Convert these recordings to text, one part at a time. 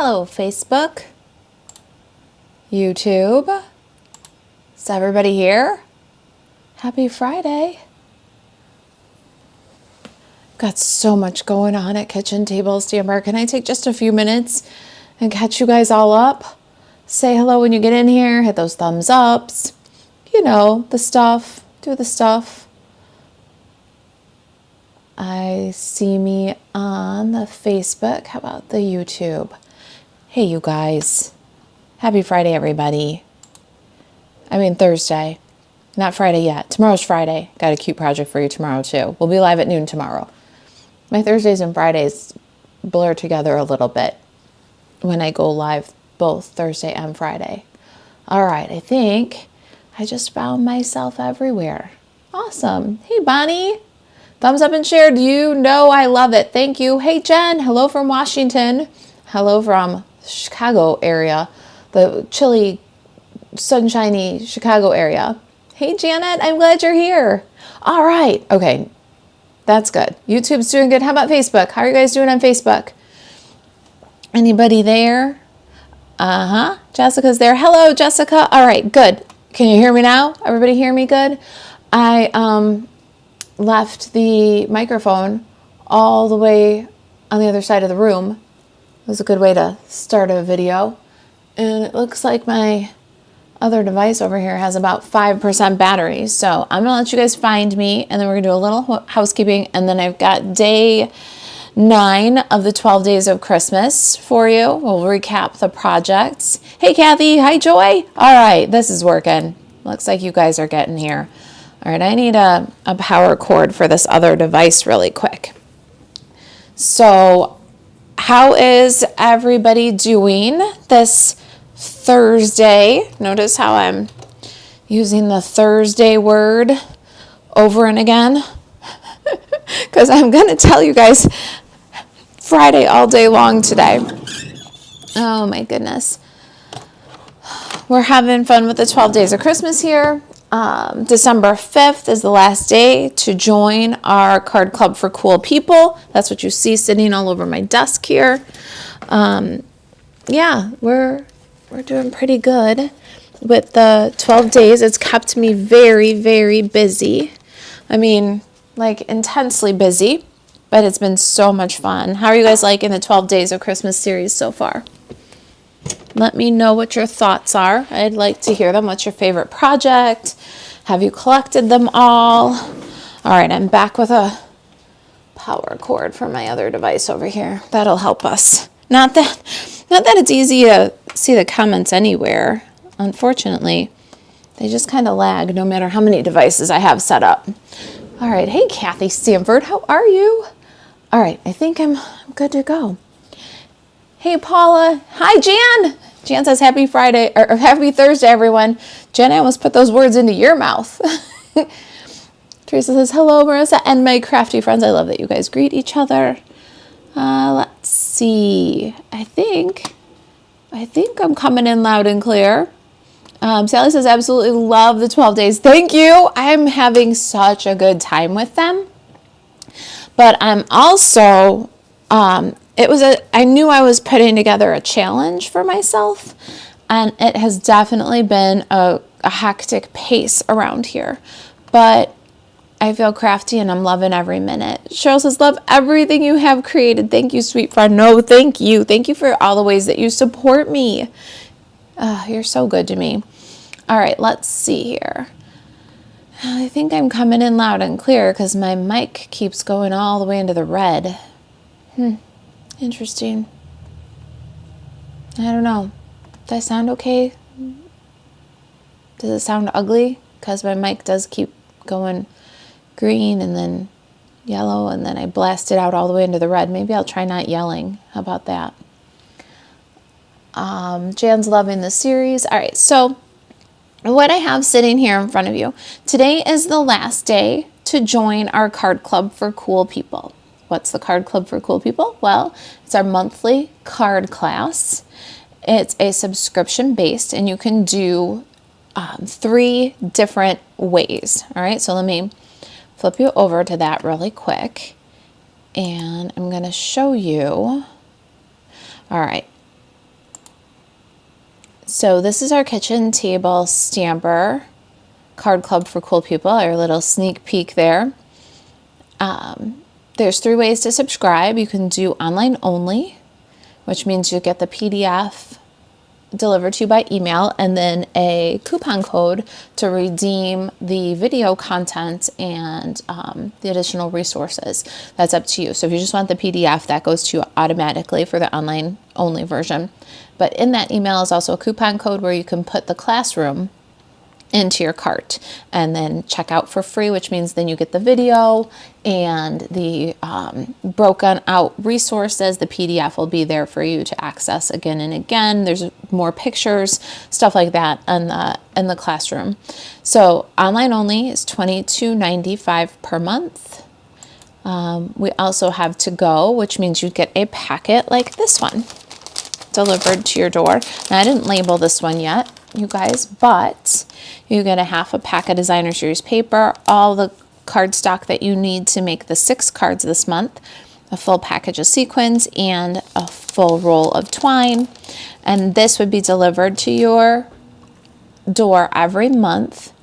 Hello, Facebook, YouTube. Is everybody here? Happy Friday. Got so much going on at Kitchen Table Stamper. Can I take just a few minutes and catch you guys all up? Say hello when you get in here. Hit those thumbs ups. You know, the stuff. Do the stuff. I see me on the Facebook. How about the YouTube? Hey, you guys. Happy Friday, everybody. I mean, Thursday. Not Friday yet. Tomorrow's Friday. Got a cute project for you tomorrow, too. We'll be live at noon tomorrow. My Thursdays and Fridays blur together a little bit when I go live both Thursday and Friday. All right, I think I just found myself everywhere. Awesome. Hey, Bonnie. Thumbs up and share. You know I love it. Thank you. Hey, Jen. Hello from Washington. Hello from Chicago area. The chilly, sunshiny Chicago area. Hey, Janet. I'm glad you're here. All right. Okay. That's good. YouTube's doing good. How about Facebook? How are you guys doing on Facebook? Anybody there? Jessica's there. Hello, Jessica. All right, good. Can you hear me now? Everybody hear me good? I left the microphone all the way on the other side of the room. It was a good way to start a video. And it looks like my other device over here has about 5% battery. So I'm gonna let you guys find me, and then we're gonna do a little housekeeping, and then I've got day 9 of the 12 days of Christmas for you. We'll recap the projects. Hey, Kathy. Hi, Joy. All right, this is working. Looks like you guys are getting here. All right, I need a power cord for this other device really quick. So how is everybody doing this Thursday? Notice how I'm using the Thursday word over and again, because I'm going to tell you guys Friday all day long today. Oh my goodness. We're having fun with the 12 days of Christmas here. December 5th is the last day to join our card club for cool people. That's what you see sitting all over my desk here. Yeah, we're doing pretty good with the 12 days. It's kept me very, very busy. I mean, like intensely busy, but it's been so much fun. How are you guys liking the 12 days of Christmas series so far? Let me know what your thoughts are. I'd like to hear them. What's your favorite project? Have you collected them all? All right, I'm back with a power cord for my other device over here. That'll help us. Not that it's easy to see the comments anywhere. Unfortunately, they just kind of lag no matter how many devices I have set up. All right, hey, Kathy Stanford, how are you? All right, I think I'm good to go. Hey, Paula. Hi, Jan. Jan says happy Friday, or happy Thursday, everyone. Jan, I almost put those words into your mouth. Teresa says, hello, Marisa, and my crafty friends. I love that you guys greet each other. Let's see. I think I'm coming in loud and clear. Sally says, absolutely love the 12 days. Thank you. I'm having such a good time with them. But I'm also, I knew I was putting together a challenge for myself, and it has definitely been a hectic pace around here. But I feel crafty and I'm loving every minute. Cheryl says, love everything you have created. Thank you, sweet friend. No, thank you. Thank you for all the ways that you support me. You're so good to me. All right, let's see here. I think I'm coming in loud and clear because my mic keeps going all the way into the red. Interesting. I don't know. Does I sound okay? Does it sound ugly? Because my mic does keep going green and then yellow, and then I blast it out all the way into the red. Maybe I'll try not yelling. How about that? Jan's loving the series. All right, so what I have sitting here in front of you, today is the last day to join our card club for cool people. What's the card club for cool people? Well, it's our monthly card class. It's a subscription based, and you can do 3 different ways. All right, so let me flip you over to that really quick, and I'm going to show you. All right, So this is our kitchen table stamper card club for cool people, our little sneak peek there. There's 3 ways to subscribe. You can do online only, which means you get the PDF delivered to you by email and then a coupon code to redeem the video content and the additional resources. That's up to you. So if you just want the PDF, that goes to you automatically for the online only version. But in that email is also a coupon code where you can put the classroom into your cart and then check out for free, which means then you get the video and the broken out resources. The PDF will be there for you to access again and again. There's more pictures, stuff like that in the classroom. So online only is $22.95 per month. We also have to go, which means you get a packet like this one delivered to your door. Now I didn't label this one yet, you guys, but you get a half a pack of designer series paper, all the cardstock that you need to make the 6 cards this month, a full package of sequins, and a full roll of twine. And this would be delivered to your door every month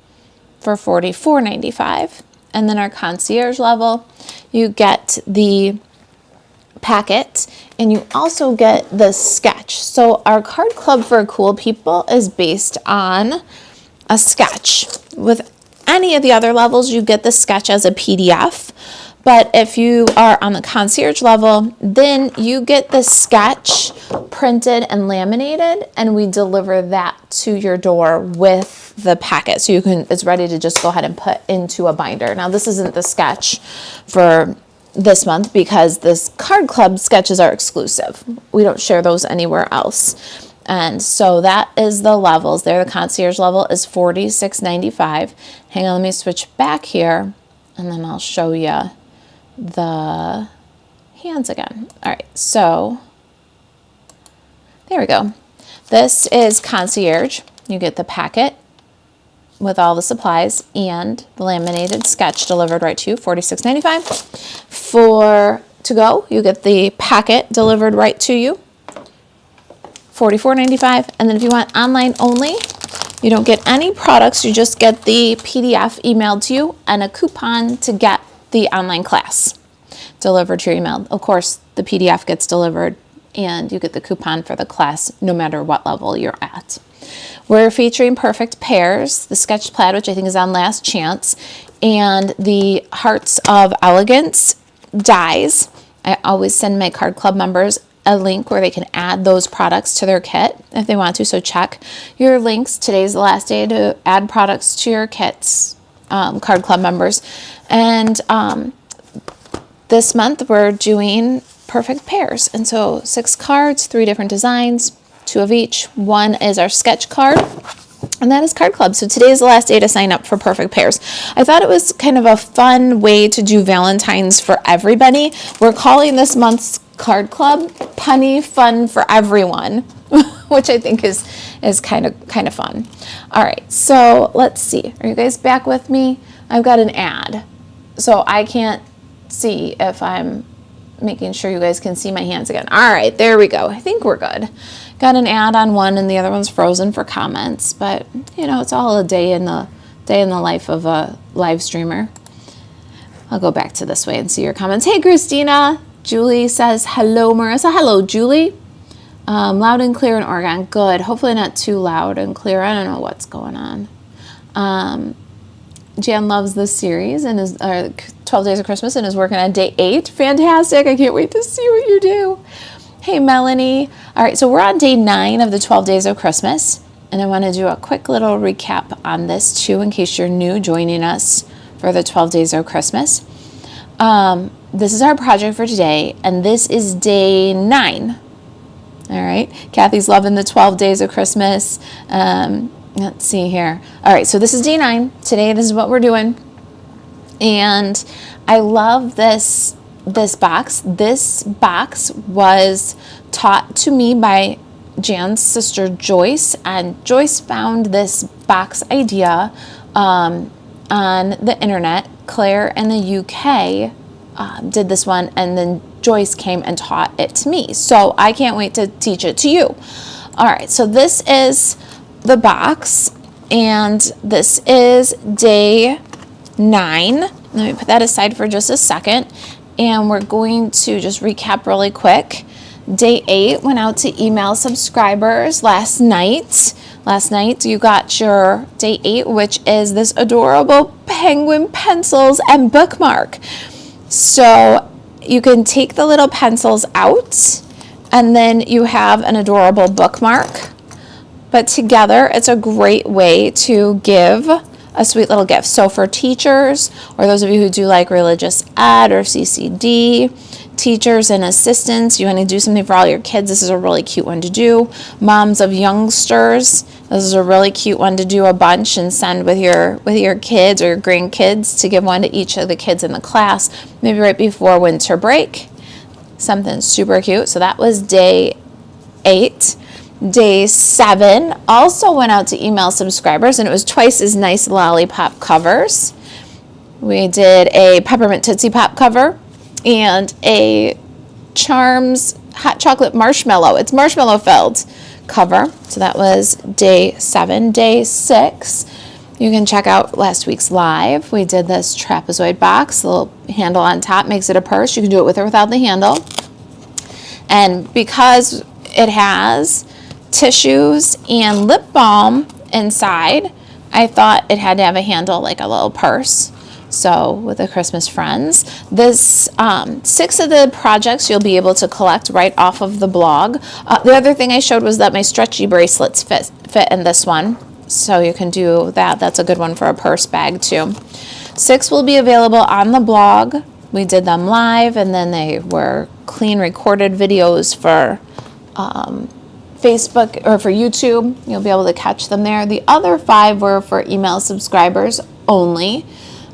for $44.95. And then our concierge level, you get the packet and you also get the sketch. So our card club for cool people is based on a sketch. With any of the other levels, you get the sketch as a PDF. But if you are on the concierge level, then you get the sketch printed and laminated, and we deliver that to your door with the packet. So it's ready to just go ahead and put into a binder. Now this isn't the sketch for this month because this card club sketches are exclusive. We don't share those anywhere else. And so that is the levels there. The concierge level is $46.95. Hang on, let me switch back here and then I'll show you the hands again. All right, so there we go. This is concierge. You get the packet with all the supplies and the laminated sketch delivered right to you, $46.95. For to go, you get the packet delivered right to you, $44.95. And then if you want online only, you don't get any products, you just get the PDF emailed to you and a coupon to get the online class delivered to your email. Of course, the PDF gets delivered and you get the coupon for the class no matter what level you're at. We're featuring perfect pairs, the sketch plaid, which I think is on last chance, and the Hearts of Elegance dies. I always send my card club members a link where they can add those products to their kit if they want to. So check your links. Today's the last day to add products to your kits, card club members. And this month we're doing perfect pairs. And so 6 cards, 3 different designs, 2 of each. One is our sketch card, and that is card club. So today is the last day to sign up for perfect pairs. I thought it was kind of a fun way to do Valentine's for everybody. We're calling this month's card club Punny Fun for Everyone, which I think is kind of fun. All right, so let's see. Are you guys back with me? I've got an ad, so I can't see if I'm making sure you guys can see my hands again. All right, there we go. I think we're good. Got an ad on one and the other one's frozen for comments, but you know, it's all a day in the life of a live streamer. I'll go back to this way and see your comments. Hey, Christina. Julie says, hello, Marisa. Hello, Julie. Loud and clear in Oregon. Good. Hopefully not too loud and clear. I don't know what's going on. Jan loves this series and is 12 Days of Christmas and is working on day 8. Fantastic. I can't wait to see what you do. Hey, Melanie. All right, so we're on day 9 of the 12 Days of Christmas, and I want to do a quick little recap on this too in case you're new joining us for the 12 Days of Christmas. This is our project for today, and this is day 9. All right, Kathy's loving the 12 Days of Christmas. Let's see here. All right, so this is day 9. Today, this is what we're doing. And I love this box. This box was taught to me by Jan's sister Joyce, and Joyce found this box idea on the internet. Claire in the UK did this one, and then Joyce came and taught it to me. So I can't wait to teach it to you. All right, so this is the box, and this is day 9. Let me put that aside for just a second, and we're going to just recap really quick. Day 8 went out to email subscribers last night. Last night you got your day 8, which is this adorable penguin pencils and bookmark. So you can take the little pencils out, and then you have an adorable bookmark. But together, it's a great way to give a sweet little gift. So for teachers, or those of you who do like religious ed or CCD, teachers and assistants, you want to do something for all your kids, this is a really cute one to do. Moms of youngsters, this is a really cute one to do a bunch and send with your kids or your grandkids, to give one to each of the kids in the class, maybe right before winter break. Something super cute. So that was day 8. Day 7 also went out to email subscribers, and it was twice as nice lollipop covers. We did a peppermint Tootsie Pop cover and a Charms hot chocolate marshmallow. It's marshmallow filled cover. So that was day 7. Day 6, you can check out last week's live. We did this trapezoid box. The little handle on top makes it a purse. You can do it with or without the handle. And because it has tissues and lip balm inside, I thought it had to have a handle like a little purse. So with the Christmas friends, this 6 of the projects you'll be able to collect right off of the blog. The other thing I showed was that my stretchy bracelets fit in this one, so you can do that. That's a good one for a purse bag too. 6 will be available on the blog. We did them live, and then they were clean recorded videos for Facebook or for YouTube. You'll be able to catch them there. The other 5 were for email subscribers only.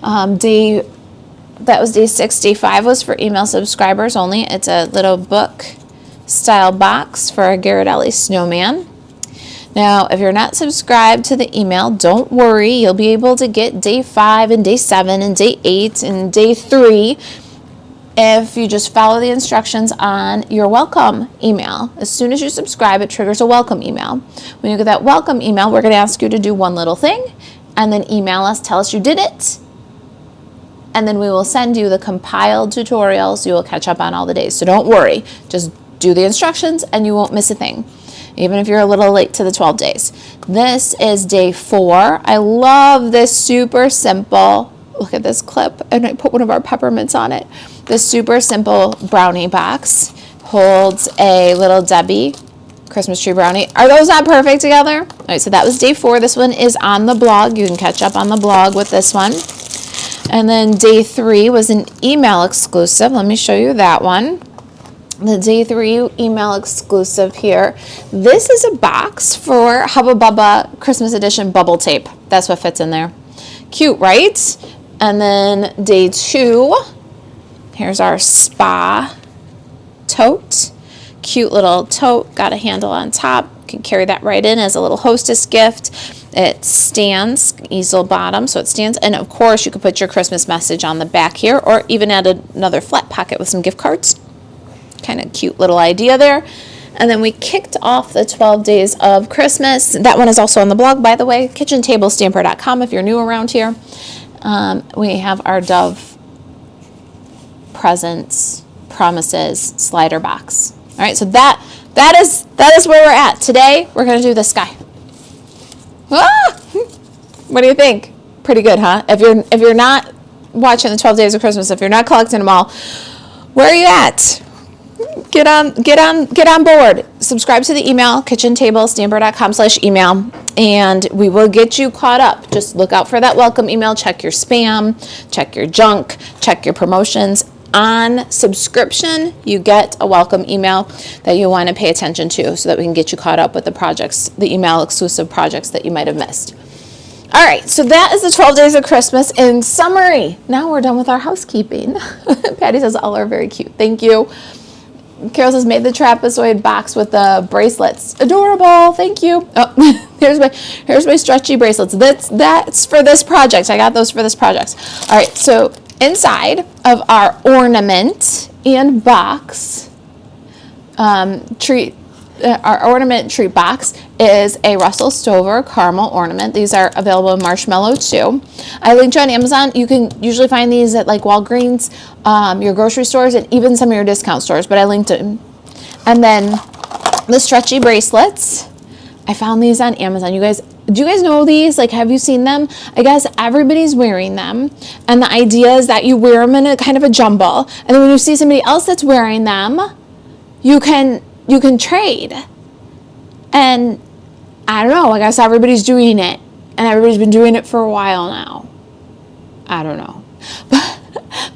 That was day 6. Day 5 was for email subscribers only. It's a little book style box for a Ghirardelli snowman. Now, if you're not subscribed to the email, don't worry. You'll be able to get day 5 and day 7 and day 8 and day 3 if you just follow the instructions on your welcome email. As soon as you subscribe, it triggers a welcome email. When you get that welcome email, we're going to ask you to do one little thing, and then email us, tell us you did it, and then we will send you the compiled tutorials. You will catch up on all the days. So don't worry. Just do the instructions and you won't miss a thing, even if you're a little late to the 12 days. This is day 4. I love this super simple, look at this clip, and I put one of our peppermints on it. This super simple brownie box holds a little Debbie Christmas tree brownie. Are those not perfect together? All right, so that was day 4. This one is on the blog. You can catch up on the blog with this one. And then day 3 was an email exclusive. Let me show you that one. The day 3 email exclusive here. This is a box for Hubba Bubba Christmas edition bubble tape. That's what fits in there. Cute, right? And then day 2, here's our spa tote. Cute little tote, got a handle on top. You can carry that right in as a little hostess gift. It stands, easel bottom, so it stands. And of course, you could put your Christmas message on the back here, or even add another flat pocket with some gift cards. Kind of cute little idea there. And then we kicked off the 12 days of Christmas. That one is also on the blog, by the way, kitchentablestamper.com if you're new around here. We have our Dove Presents Promises slider box. All right, so that is where we're at. Today, we're going to do the sky. Ah! What do you think? Pretty good, huh? If you're not watching the 12 days of Christmas, if you're not collecting them all, where are you at? Get on board. Subscribe to the email, kitchentablestamper.com/email, and we will get you caught up. Just look out for that welcome email. Check your spam, check your junk, check your promotions. On subscription, you get a welcome email that you want to pay attention to so that we can get you caught up with the projects, the email exclusive projects that you might have missed. All right, so that is the 12 days of Christmas in summary. Now we're done with our housekeeping. Patty says all are very cute. Thank you. Carol says made the trapezoid box with the bracelets. Adorable. Thank you. Oh, here's my stretchy bracelets. That's for this project. I got those for this project. All right, so inside of our ornament and box treat our ornament treat box is a Russell Stover caramel ornament. These are available in marshmallow too. I linked you on Amazon. You can usually find these at like Walgreens, your grocery stores, and even some of your discount stores, but I linked them. And then the stretchy bracelets. I found these on Amazon. You guys, do you guys know these? Like, have you seen them? I guess everybody's wearing them. And the idea is that you wear them in a kind of a jumble. And then when you see somebody else that's wearing them, you can trade. And I don't know, I guess everybody's doing it. And everybody's been doing it for a while now. I don't know.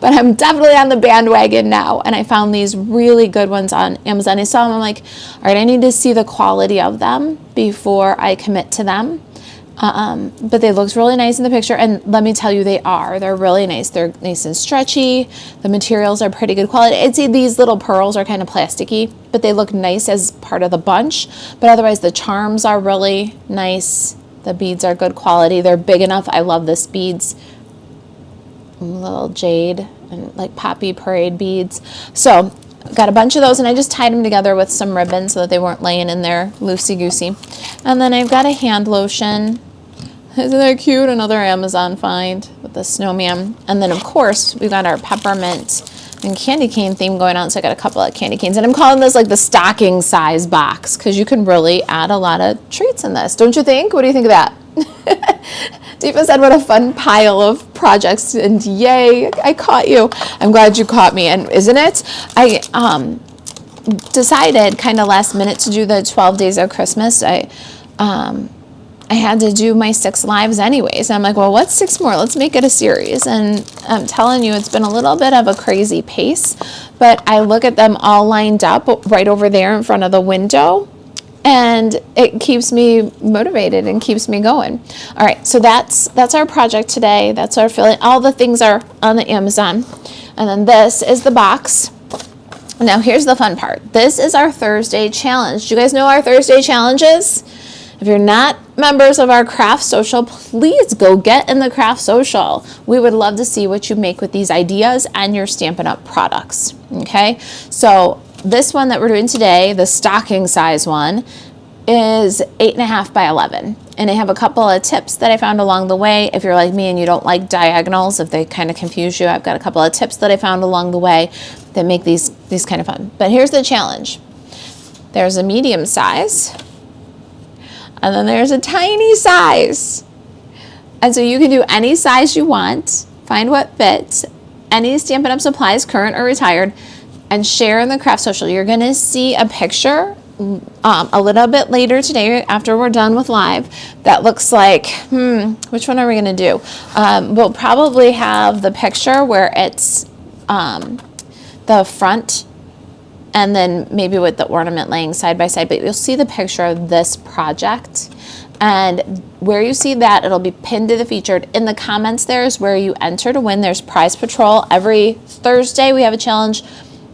But I'm definitely on the bandwagon now. And I found these really good ones on Amazon. I saw them, I'm like, all right, I need to see the quality of them before I commit to them. But they look really nice in the picture. And let me tell you, they're really nice. They're nice and stretchy. The materials are pretty good quality. I'd say these little pearls are kind of plasticky, but they look nice as part of the bunch. But otherwise, the charms are really nice. The beads are good quality. They're big enough. I love this beads. Little jade and like poppy parade beads. So got a bunch of those, and I just tied them together with some ribbon so that they weren't laying in there loosey-goosey. And then I've got a hand lotion. Isn't that cute? Another Amazon find with the snowman. And then of course we've got our peppermint and candy cane theme going on, so I got a couple of candy canes, and I'm calling this like the stocking size box because you can really add a lot of treats in this, don't you think? What do you think of that? Deepa said, what a fun pile of projects, and yay, I caught you. I'm glad you caught me. And isn't it? I decided kind of last minute to do the 12 days of Christmas. I had to do my 6 lives anyways. I'm like, well, what's 6 more? Let's make it a series. And I'm telling you, it's been a little bit of a crazy pace, but I look at them all lined up right over there in front of the window, and it keeps me motivated and keeps me going. All right, so that's our project today. That's our filling. All the things are on the Amazon. And then this is the box. Now here's the fun part. This is our Thursday challenge. Do you guys know our Thursday challenges? If you're not members of our craft social, please go get in the craft social. We would love to see what you make with these ideas and your Stampin' Up! Products. Okay, so this one that we're doing today, the stocking size one, is 8.5 by 11. And I have a couple of tips that I found along the way. If you're like me and you don't like diagonals, if they kind of confuse you, I've got a couple of tips that I found along the way that make these kind of fun. But here's the challenge. There's a medium size, and then there's a tiny size. And so you can do any size you want, find what fits, any Stampin' Up! Supplies, current or retired, and share in the craft social. You're going to see a picture a little bit later today after we're done with live that looks like, which one are we going to do? We'll probably have the picture where it's the front and then maybe with the ornament laying side by side, but you'll see the picture of this project. And where you see that, it'll be pinned to the featured. In the comments there is where you enter to win. There's prize patrol. Every Thursday we have a challenge.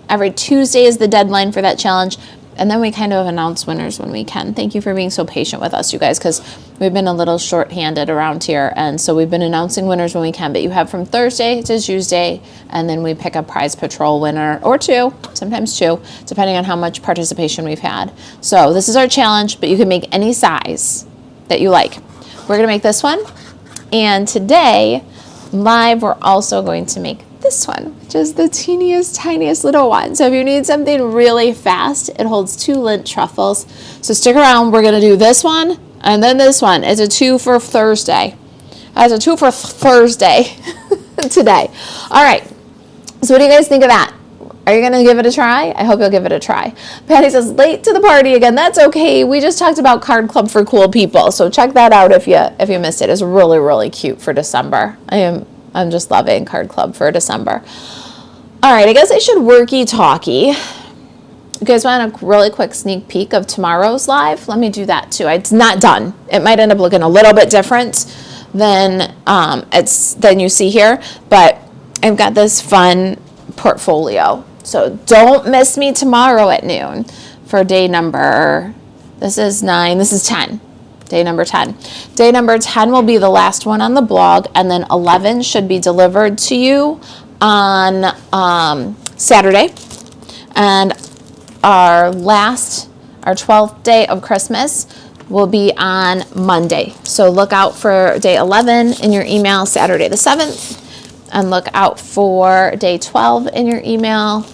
Every Tuesday is the deadline for that challenge. And then we kind of announce winners when we can. Thank you for being so patient with us, you guys, because we've been a little short-handed around here. And so we've been announcing winners when we can. But you have from Thursday to Tuesday, and then we pick a prize patrol winner, or 2, sometimes 2, depending on how much participation we've had. So this is our challenge, but you can make any size that you like. We're going to make this one. And today, live, we're also going to make this one, which is the teeniest, tiniest little one. So if you need something really fast, it holds 2 lint truffles. So stick around. We're going to do this one and then this one. It's a 2 for Thursday. It's a 2 for Thursday today. All right. So what do you guys think of that? Are you going to give it a try? I hope you'll give it a try. Patty says, late to the party again. That's okay. We just talked about Card Club for Cool People. So check that out if you missed it. It's really, really cute for December. I'm just loving Card Club for December. All right, I guess I should worky-talkie. You guys want a really quick sneak peek of tomorrow's live? Let me do that too. It's not done. It might end up looking a little bit different than you see here, but I've got this fun portfolio. So don't miss me tomorrow at noon for day number, this is 9, this is 10. Day number 10. Day number 10 will be the last one on the blog, and then 11 should be delivered to you on Saturday. And our Our 12th day of Christmas will be on Monday. So look out for day 11 in your email, Saturday the 7th. And look out for day 12 in your email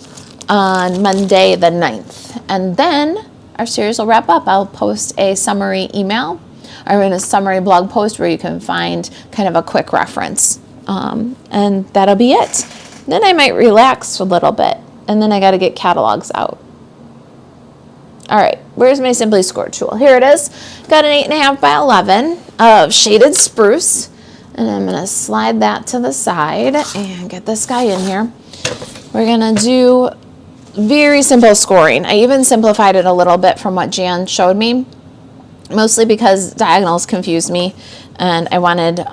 on Monday the 9th. And then our series will wrap up. I'll post a summary email or in a summary blog post where you can find kind of a quick reference. And that'll be it. Then I might relax a little bit. And then I got to get catalogs out. All right, where's my Simply Scored tool? Here it is. Got an 8.5 by 11 of shaded spruce. And I'm going to slide that to the side and get this guy in here. We're going to do very simple scoring. I even simplified it a little bit from what Jan showed me, mostly because diagonals confused me and I wanted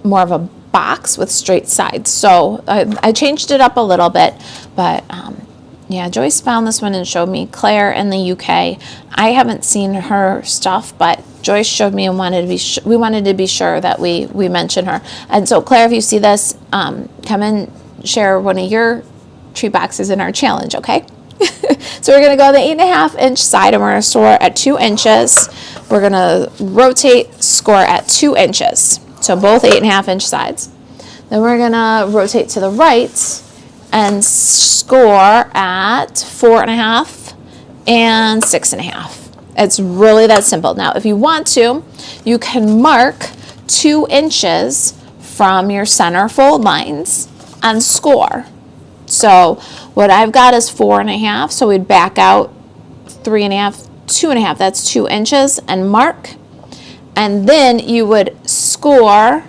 more of a box with straight sides. So I changed it up a little bit, but yeah, Joyce found this one and showed me. Claire in the UK. I haven't seen her stuff, but Joyce showed me and we wanted to be sure that we mention her. And so Claire, if you see this, come and share one of your tree boxes in our challenge, okay? So we're gonna go the 8.5 inch side and we're gonna score at 2 inches. We're gonna rotate, score at 2 inches. So both 8.5 inch sides. Then we're gonna rotate to the right and score at 4.5 and 6.5. It's really that simple. Now, if you want to, you can mark 2 inches from your center fold lines and score. So what I've got is 4.5. So we'd back out 3.5, 2.5. That's 2 inches and mark. And then you would score.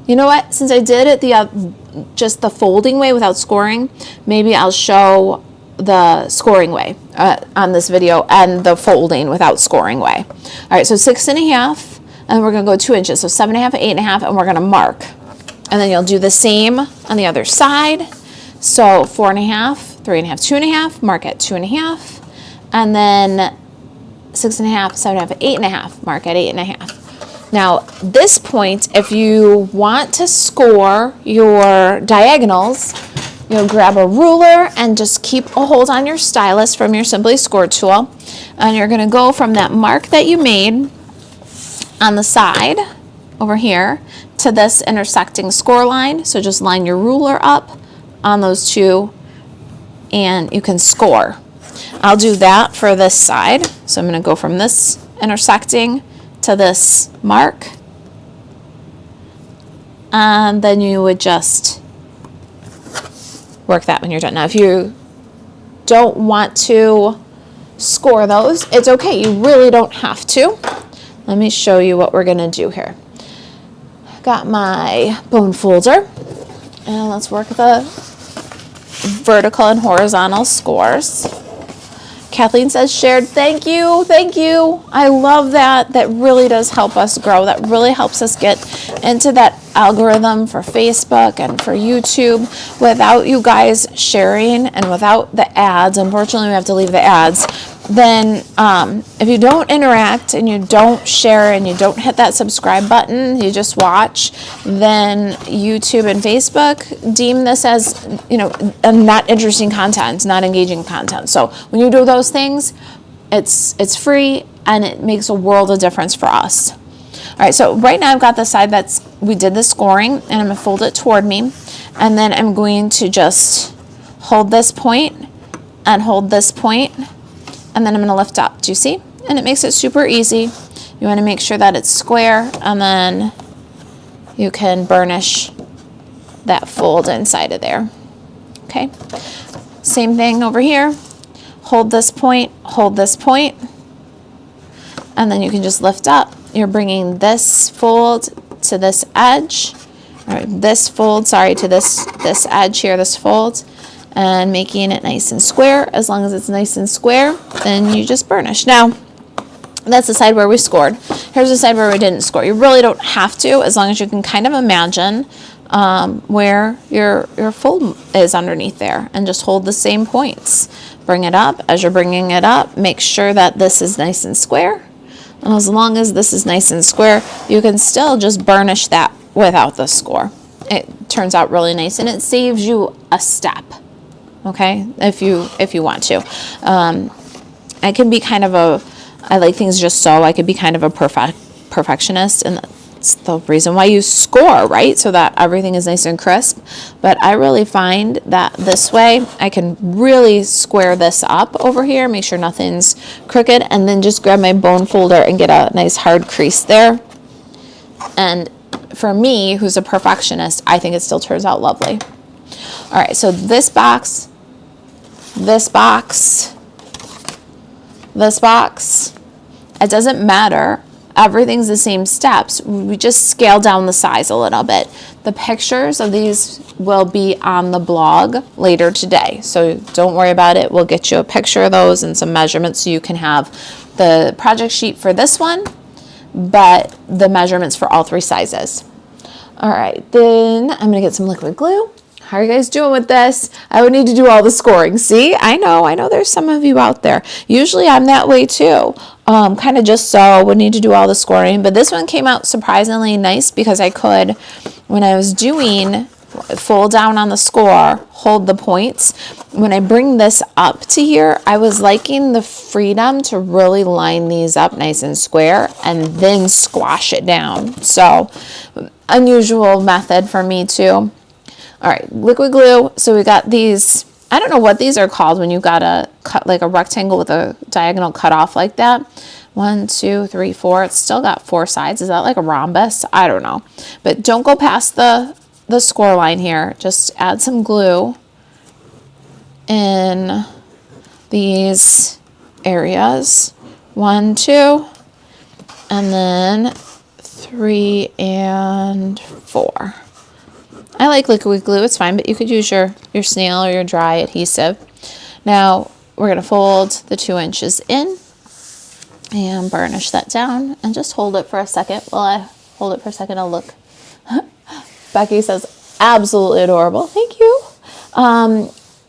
You know what? Since I did it just the folding way without scoring, maybe I'll show the scoring way on this video and the folding without scoring way. All right, so 6.5, and we're gonna go 2 inches. So 7.5, 8.5, and we're gonna mark. And then you'll do the same on the other side. So 4.5, 3.5, 2.5, mark at 2.5, and then 6.5, 7.5, 8.5, mark at 8.5. Now, this point, if you want to score your diagonals, you'll grab a ruler and just keep a hold on your stylus from your Simply Scored tool. And you're gonna go from that mark that you made on the side over here to this intersecting score line. So just line your ruler up on those two and you can score. I'll do that for this side. So I'm gonna go from this intersecting to this mark, and then you would just work that when you're done. Now, if you don't want to score those, it's okay. You really don't have to. Let me show you what we're gonna do here. Got my bone folder, and let's work the vertical and horizontal scores. Kathleen says, shared, thank you, thank you. I love that. That really does help us grow. That really helps us get into that algorithm for Facebook and for YouTube. Without you guys sharing and without the ads, unfortunately we have to leave the ads, then if you don't interact and you don't share and you don't hit that subscribe button, you just watch, then YouTube and Facebook deem this as, you know, not interesting content, not engaging content. So when you do those things, it's free and it makes a world of difference for us. All right, so right now I've got the side we did the scoring, and I'm gonna fold it toward me, and then I'm going to just hold this point and hold this point, and then I'm gonna lift up. Do you see? And it makes it super easy. You wanna make sure that it's square, and then you can burnish that fold inside of there. Okay, same thing over here. Hold this point, and then you can just lift up. You're bringing this fold to this edge, or this fold, sorry, to this edge here, this fold, and making it nice and square. As long as it's nice and square, then you just burnish. Now, that's the side where we scored. Here's the side where we didn't score. You really don't have to, as long as you can kind of imagine where your fold is underneath there, and just hold the same points. Bring it up. As you're bringing it up, make sure that this is nice and square. And as long as this is nice and square, you can still just burnish that without the score. It turns out really nice, and it saves you a step, okay, if you want to. It can be kind of I like things just so. I could be kind of a perfectionist, and that's the reason why you score, right? So that everything is nice and crisp. But I really find that this way I can really square this up over here, make sure nothing's crooked, and then just grab my bone folder and get a nice hard crease there. And for me, who's a perfectionist, I think it still turns out lovely. All right, so this box, this box, this box, it doesn't matter. Everything's the same steps. We just scale down the size a little bit. The pictures of these will be on the blog later today, so don't worry about it. We'll get you a picture of those and some measurements so you can have the project sheet for this one, but the measurements for all 3 sizes. All right, then I'm gonna get some liquid glue. How are you guys doing with this? I would need to do all the scoring. See, I know there's some of you out there. Usually I'm that way too. Kind of just so, would need to do all the scoring. But this one came out surprisingly nice because I could, when I was doing fold down on the score, hold the points. When I bring this up to here, I was liking the freedom to really line these up nice and square and then squash it down. So, unusual method for me too. All right, liquid glue. So we got these, I don't know what these are called when you got a cut like a rectangle with a diagonal cut off like that. 1, 2, 3, 4. It's still got 4 sides. Is that like a rhombus? I don't know. But don't go past the score line here. Just add some glue in these areas. 1, 2, and then 3 and 4. I like liquid glue, it's fine, but you could use your snail or your dry adhesive. Now, we're going to fold the 2 inches in and burnish that down and just hold it for a second. While I hold it for a second, I'll look. Becky says, absolutely adorable. Thank you.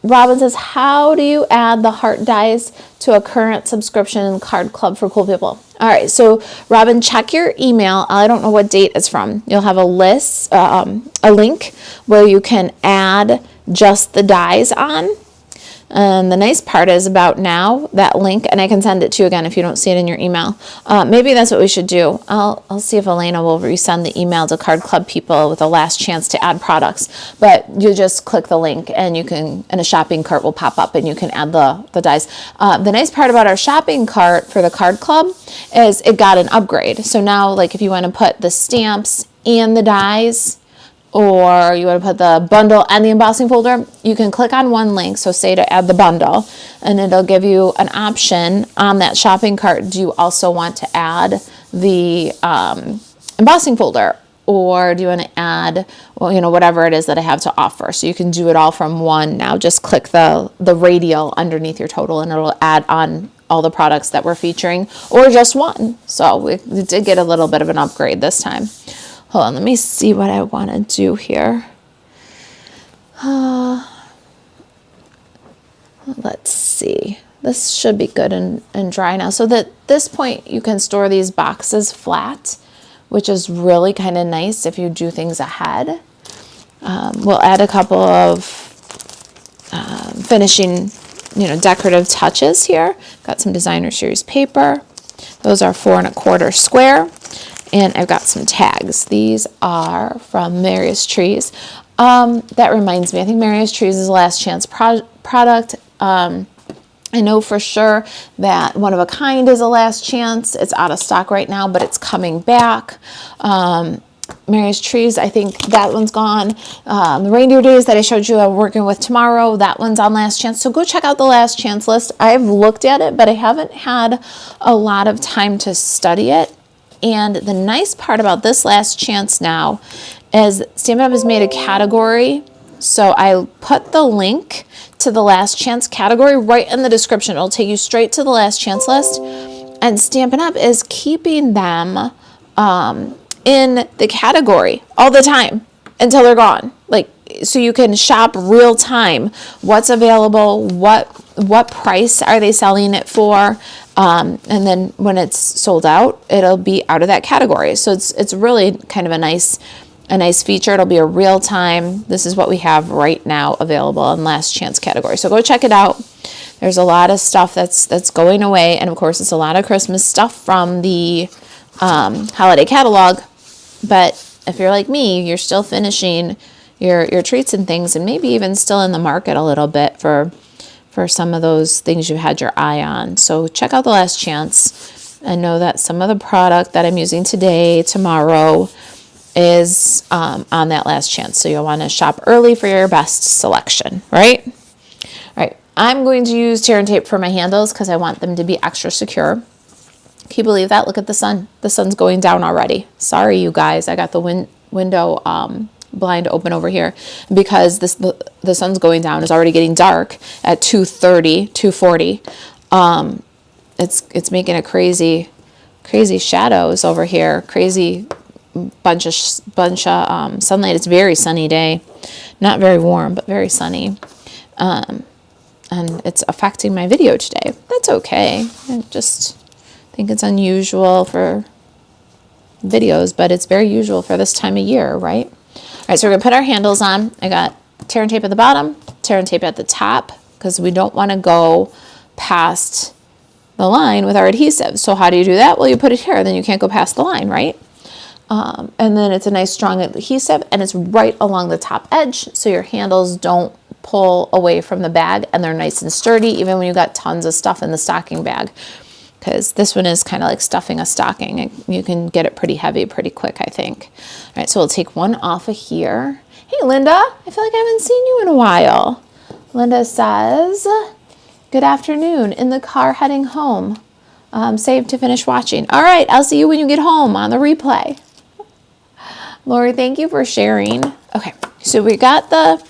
Robin says, how do you add the heart dies to a current subscription card club for cool people? All right, so Robin, check your email. I don't know what date it's from. You'll have a list, a link where you can add just the dies on. And the nice part is about now, that link, and I can send it to you again if you don't see it in your email. Maybe that's what we should do. I'll see if Elena will resend the email to Card Club people with a last chance to add products. But you just click the link and you can, and a shopping cart will pop up and you can add the dies. The nice part about our shopping cart for the Card Club is it got an upgrade. So now, like if you want to put the stamps and the dies, or you want to put the bundle and the embossing folder, you can click on one link, so say to add the bundle, and it'll give you an option on that shopping cart. Do you also want to add the embossing folder, or do you want to add, well, you know, whatever it is that I have to offer? So you can do it all from one now. Just click the radial underneath your total, and it'll add on all the products that we're featuring, or just one. So we did get a little bit of an upgrade this time. Hold on, let me see what I want to do here. Let's see. This should be good and dry now. So that at this point, you can store these boxes flat, which is really kind of nice if you do things ahead. We'll add a couple of finishing, decorative touches here. Got some designer series paper. Those are 4 1/4 square. And I've got some tags. These are from Marius Trees. That reminds me, I think Marius Trees is a last chance product. I know for sure that One of a Kind is a last chance. It's out of stock right now, but it's coming back. Marius Trees, I think that one's gone. The Reindeer Days that I showed you I'm working with tomorrow, that one's on last chance. So go check out the last chance list. I've looked at it, but I haven't had a lot of time to study it. And the nice part about this last chance now is Stampin' Up! Has made a category. So I put the link to the last chance category right in the description. It'll take you straight to the last chance list. And Stampin' Up! Is keeping them in the category all the time until they're gone. So you can shop real time. What's available? What price are they selling it for? And then when it's sold out, it'll be out of that category. So it's really kind of a nice feature. It'll be a real time. This is what we have right now available in last chance category. So go check it out. There's a lot of stuff that's going away, and of course it's a lot of Christmas stuff from the holiday catalog. But if you're like me, you're still finishing your treats and things, and maybe even still in the market a little bit for some of those things you had your eye on. So check out the last chance. I know that some of the product that I'm using today, tomorrow, is on that last chance. So you'll want to shop early for your best selection, right? All right, I'm going to use tear and tape for my handles because I want them to be extra secure. Can you believe that? Look at the sun. The sun's going down already. Sorry, you guys. I got the window blind open over here because the sun's going down. It's already getting dark at 2:30, 2:40. It's making a crazy shadows over here. Crazy bunch of sunlight. It's a very sunny day. Not very warm, but very sunny. And it's affecting my video today. That's okay. I just think it's unusual for videos, but it's very usual for this time of year, right? All right, so we're going to put our handles on. I got tear and tape at the bottom, tear and tape at the top, because we don't want to go past the line with our adhesive. So how do you do that? Well, you put it here, then you can't go past the line, right? And then it's a nice strong adhesive, and it's right along the top edge, so your handles don't pull away from the bag, and they're nice and sturdy, even when you got tons of stuff in the stocking bag. Because this one is kind of like stuffing a stocking. You can get it pretty heavy pretty quick, I think. All right, so we'll take one off of here. Hey, Linda, I feel like I haven't seen you in a while. Linda says, good afternoon, in the car heading home. Saved to finish watching. All right, I'll see you when you get home on the replay. Lori, thank you for sharing. Okay, so we got the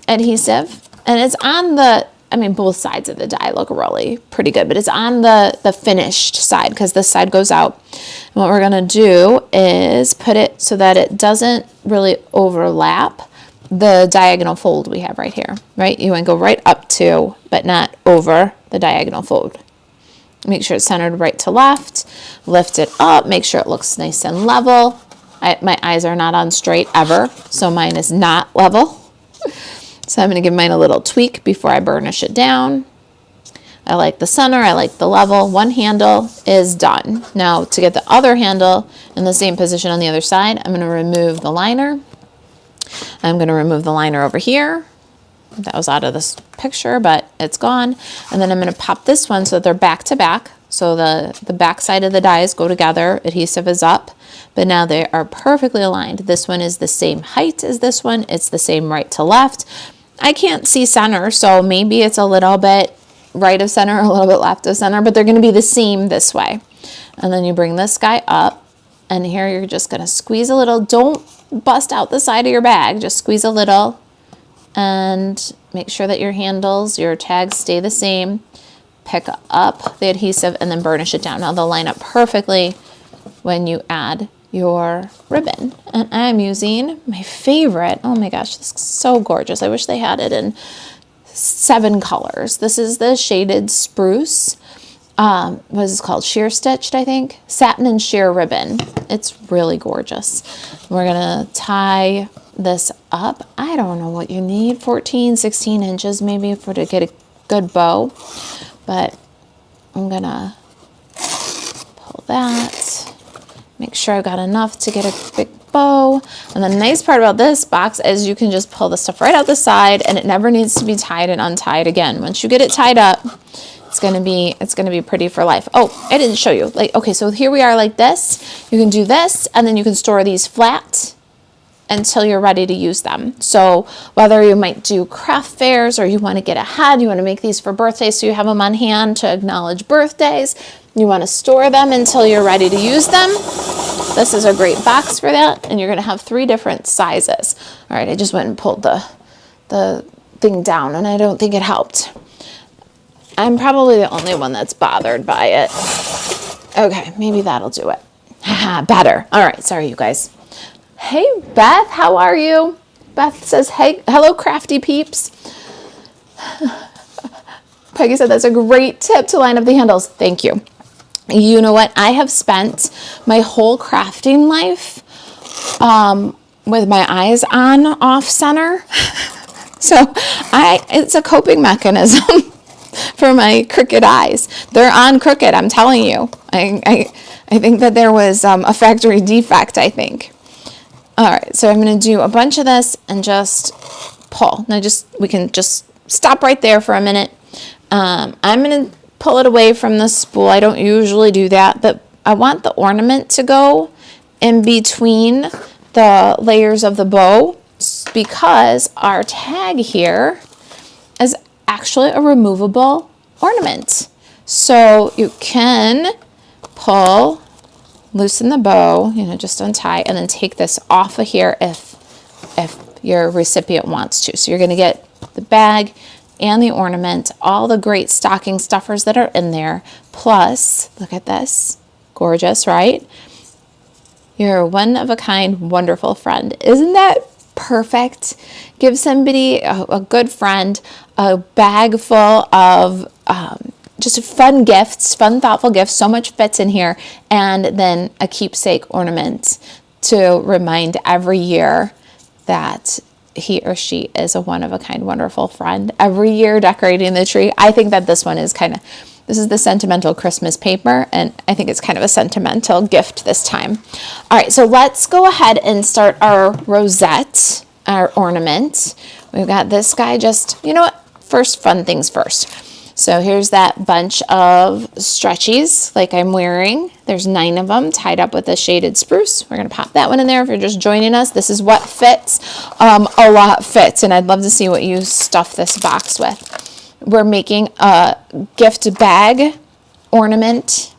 adhesive, and it's on the, both sides of the die look really pretty good, but it's on the finished side because this side goes out. And what we're going to do is put it so that it doesn't really overlap the diagonal fold we have right here, right? You want to go right up to, but not over the diagonal fold. Make sure it's centered right to left. Lift it up. Make sure it looks nice and level. My eyes are not on straight ever, so mine is not level. So I'm going to give mine a little tweak before I burnish it down. I like the center. I like the level. One handle is done. Now to get the other handle in the same position on the other side, I'm going to remove the liner. I'm going to remove the liner over here. That was out of this picture, but it's gone. And then I'm going to pop this one so that they're back to back. So the back side of the dies go together. Adhesive is up, but now they are perfectly aligned. This one is the same height as this one. It's the same right to left. I can't see center, so maybe it's a little bit right of center, a little bit left of center, but they're going to be the same this way. And then you bring this guy up, and here you're just going to squeeze a little. Don't bust out the side of your bag. Just squeeze a little and make sure that your handles, your tags stay the same. Pick up the adhesive and then burnish it down. Now they'll line up perfectly when you add your ribbon. And I'm using my favorite. Oh my gosh, this is so gorgeous. I wish they had it in 7 colors. This is the shaded spruce. What is this called? Sheer stitched, I think. Satin and sheer ribbon. It's really gorgeous. We're gonna tie this up. I don't know what you need, 14, 16 inches maybe to get a good bow. But I'm gonna pull that. Make sure I've got enough to get a big bow. And the nice part about this box is you can just pull the stuff right out the side, and it never needs to be tied and untied again. Once you get it tied up, it's gonna be pretty for life. Oh, I didn't show you. Okay, so here we are like this. You can do this, and then you can store these flat until you're ready to use them. So whether you might do craft fairs or you want to get ahead, you want to make these for birthdays so you have them on hand to acknowledge birthdays, you want to store them until you're ready to use them, this is a great box for that. And you're going to have 3 different sizes. All right, I just went and pulled the thing down, and I don't think it helped. I'm probably the only one that's bothered by it. Okay, maybe that'll do it. Haha, better. All right, sorry you guys. Hey, Beth, how are you? Beth says, hey, hello, crafty peeps. Peggy said, that's a great tip to line up the handles. Thank you. You know what? I have spent my whole crafting life with my eyes on off center. So it's a coping mechanism for my crooked eyes. They're on crooked, I'm telling you. I think that there was a factory defect, I think. All right, so I'm going to do a bunch of this and just pull. Now we can just stop right there for a minute. I'm going to pull it away from the spool. I don't usually do that, but I want the ornament to go in between the layers of the bow because our tag here is actually a removable ornament. So you can pull, loosen the bow, just untie, and then take this off of here if your recipient wants to. So you're going to get the bag and the ornament, all the great stocking stuffers that are in there, plus, look at this, gorgeous, right? You're a one-of-a-kind, wonderful friend. Isn't that perfect? Give somebody a good friend a bag full of just fun gifts, fun, thoughtful gifts. So much fits in here. And then a keepsake ornament to remind every year that he or she is a one-of-a-kind, wonderful friend. Every year decorating the tree. I think that this one is this is the sentimental Christmas paper, and I think it's kind of a sentimental gift this time. All right, so let's go ahead and start our rosette, our ornament. We've got this guy first, fun things first. So here's that bunch of stretchies like I'm wearing. There's 9 of them tied up with a shaded spruce. We're going to pop that one in there if you're just joining us. This is what fits. A lot fits, and I'd love to see what you stuff this box with. We're making a gift bag ornament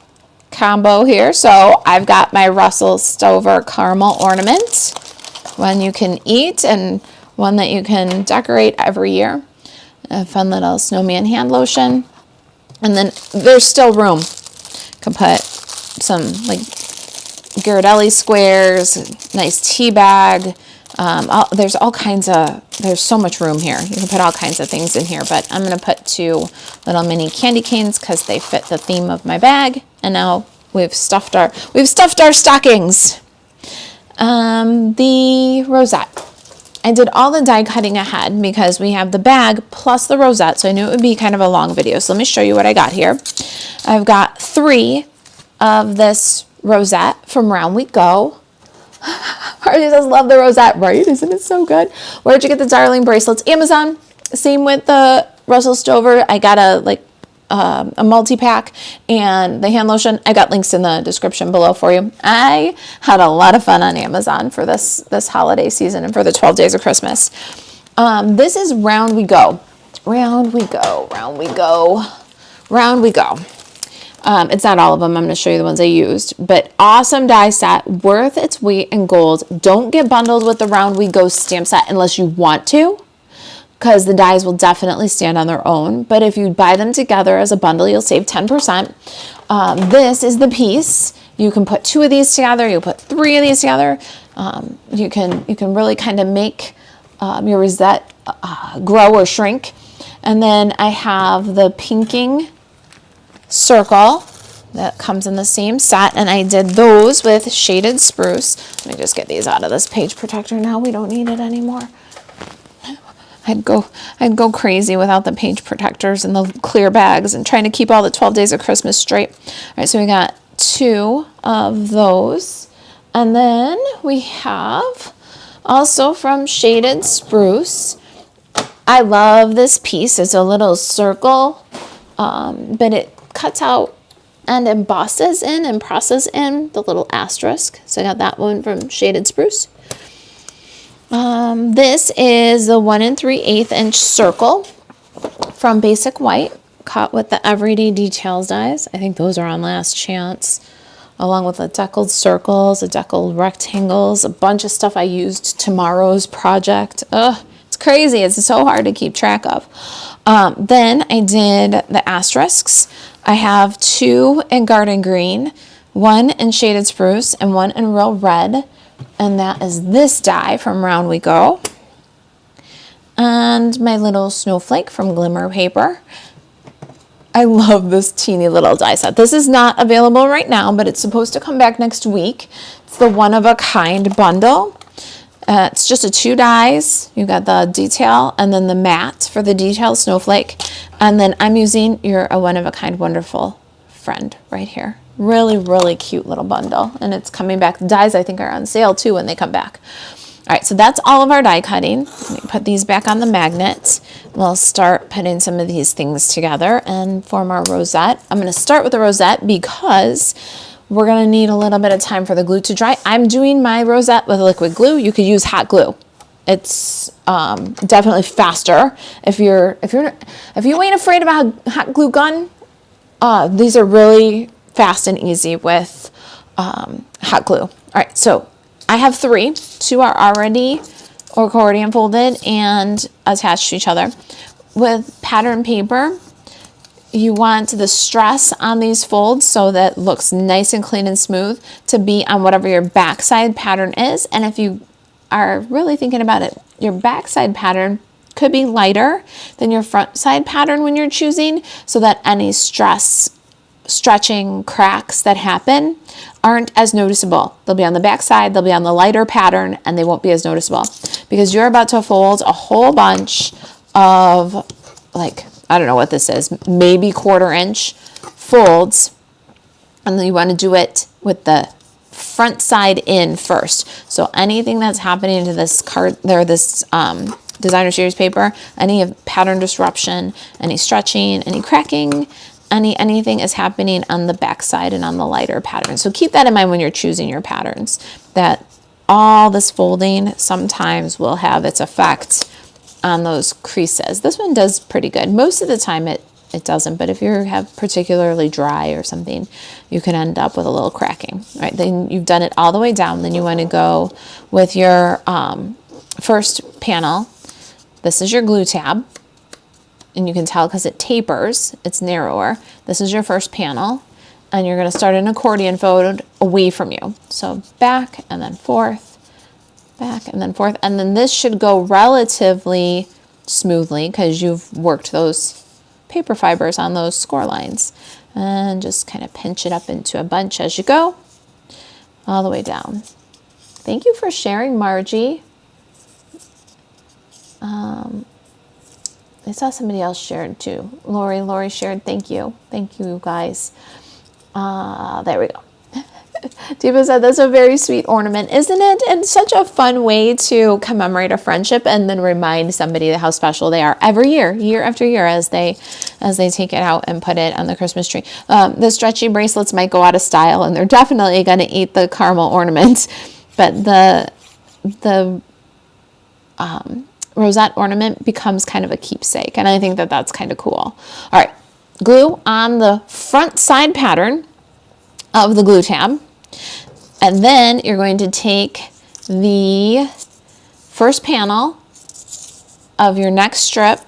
combo here. So I've got my Russell Stover caramel ornament, one you can eat and one that you can decorate every year. A fun little snowman hand lotion. And then there's still room. You can put some like Ghirardelli squares, nice tea bag. There's so much room here. You can put all kinds of things in here, but I'm going to put 2 little mini candy canes because they fit the theme of my bag. And now we've stuffed our stockings. The rosette. I did all the die cutting ahead because we have the bag plus the rosette, so I knew it would be kind of a long video. So let me show you what I got here. I've got 3 of this rosette from Round We Go. Marisa says, love the rosette, right? Isn't it so good? Where'd you get the darling bracelets? Amazon. Same with the Russell Stover. I got a multi-pack, and the hand lotion. I got links in the description below for you. I had a lot of fun on Amazon for this holiday season and for the 12 days of Christmas. This is Round We Go. Round we go, round we go, round we go. It's not all of them. I'm going to show you the ones I used, but awesome die set, worth its weight in gold. Don't get bundled with the Round We Go stamp set unless you want to, because the dies will definitely stand on their own. But if you buy them together as a bundle, you'll save 10%. This is the piece. You can put 2 of these together. You put 3 of these together. You can really kind of make your rosette grow or shrink. And then I have the pinking circle that comes in the same set, and I did those with shaded spruce. Let me just get these out of this page protector now. We don't need it anymore. I'd go crazy without the page protectors and the clear bags and trying to keep all the 12 days of Christmas straight. All right, so we got 2 of those, and then we have also from Shaded Spruce. I love this piece. It's a little circle, but it cuts out and embosses in and presses in the little asterisk. So I got that one from Shaded Spruce. This is the 1 3/8 inch circle from Basic White, cut with the Everyday Details dies. I think those are on Last Chance, along with the deckled circles, the deckled rectangles, a bunch of stuff I used tomorrow's project. It's crazy. It's so hard to keep track of. Then I did the asterisks. I have 2 in Garden Green, 1 in Shaded Spruce, and 1 in Real Red. And that is this die from Round We Go. And my little snowflake from Glimmer Paper. I love this teeny little die set. This is not available right now, but it's supposed to come back next week. It's the one of a kind bundle. It's just a 2 dies. You got the detail and then the matte for the detail snowflake. And then I'm using your A One of a Kind Wonderful Friend right here. Really, really cute little bundle. And it's coming back. The dies I think are on sale too when they come back. All right, so that's all of our die cutting. Let me put these back on the magnet. We'll start putting some of these things together and form our rosette. I'm going to start with the rosette because we're going to need a little bit of time for the glue to dry. I'm doing my rosette with liquid glue. You could use hot glue. It's definitely faster. If you ain't afraid of a hot glue gun, these are really fast and easy with hot glue. All right, so I have 3. 2 are already accordion folded and attached to each other. With pattern paper, you want the stress on these folds so that it looks nice and clean and smooth to be on whatever your backside pattern is. And if you are really thinking about it, your backside pattern could be lighter than your front side pattern when you're choosing, so that any stretching cracks that happen aren't as noticeable. They'll be on the back side, they'll be on the lighter pattern, and they won't be as noticeable because you're about to fold a whole bunch of, like, I don't know what this is, maybe 1/4 inch folds, and then you want to do it with the front side in first. So anything that's happening to this card there, this designer series paper, any pattern disruption, any stretching, any cracking, anything is happening on the back side and on the lighter pattern. So keep that in mind when you're choosing your patterns, that all this folding sometimes will have its effect on those creases. This one does pretty good. Most of the time it doesn't, but if you have particularly dry or something, you can end up with a little cracking. All right, then you've done it all the way down. Then you want to go with your first panel. This is your glue tab. And you can tell because it tapers, it's narrower. This is your first panel, and you're going to start an accordion fold away from you. So back and then forth, back and then forth, and then this should go relatively smoothly because you've worked those paper fibers on those score lines. And just kind of pinch it up into a bunch as you go, all the way down. Thank you for sharing, Margie. I saw somebody else shared too. Lori shared. Thank you guys. There we go. Diva said, that's a very sweet ornament, isn't it? And such a fun way to commemorate a friendship and then remind somebody how special they are every year, year after year, as they take it out and put it on the Christmas tree. The stretchy bracelets might go out of style, and they're definitely going to eat the caramel ornament, but the rosette ornament becomes kind of a keepsake, and I think that that's kind of cool. All right, glue on the front side pattern of the glue tab, and then you're going to take the first panel of your next strip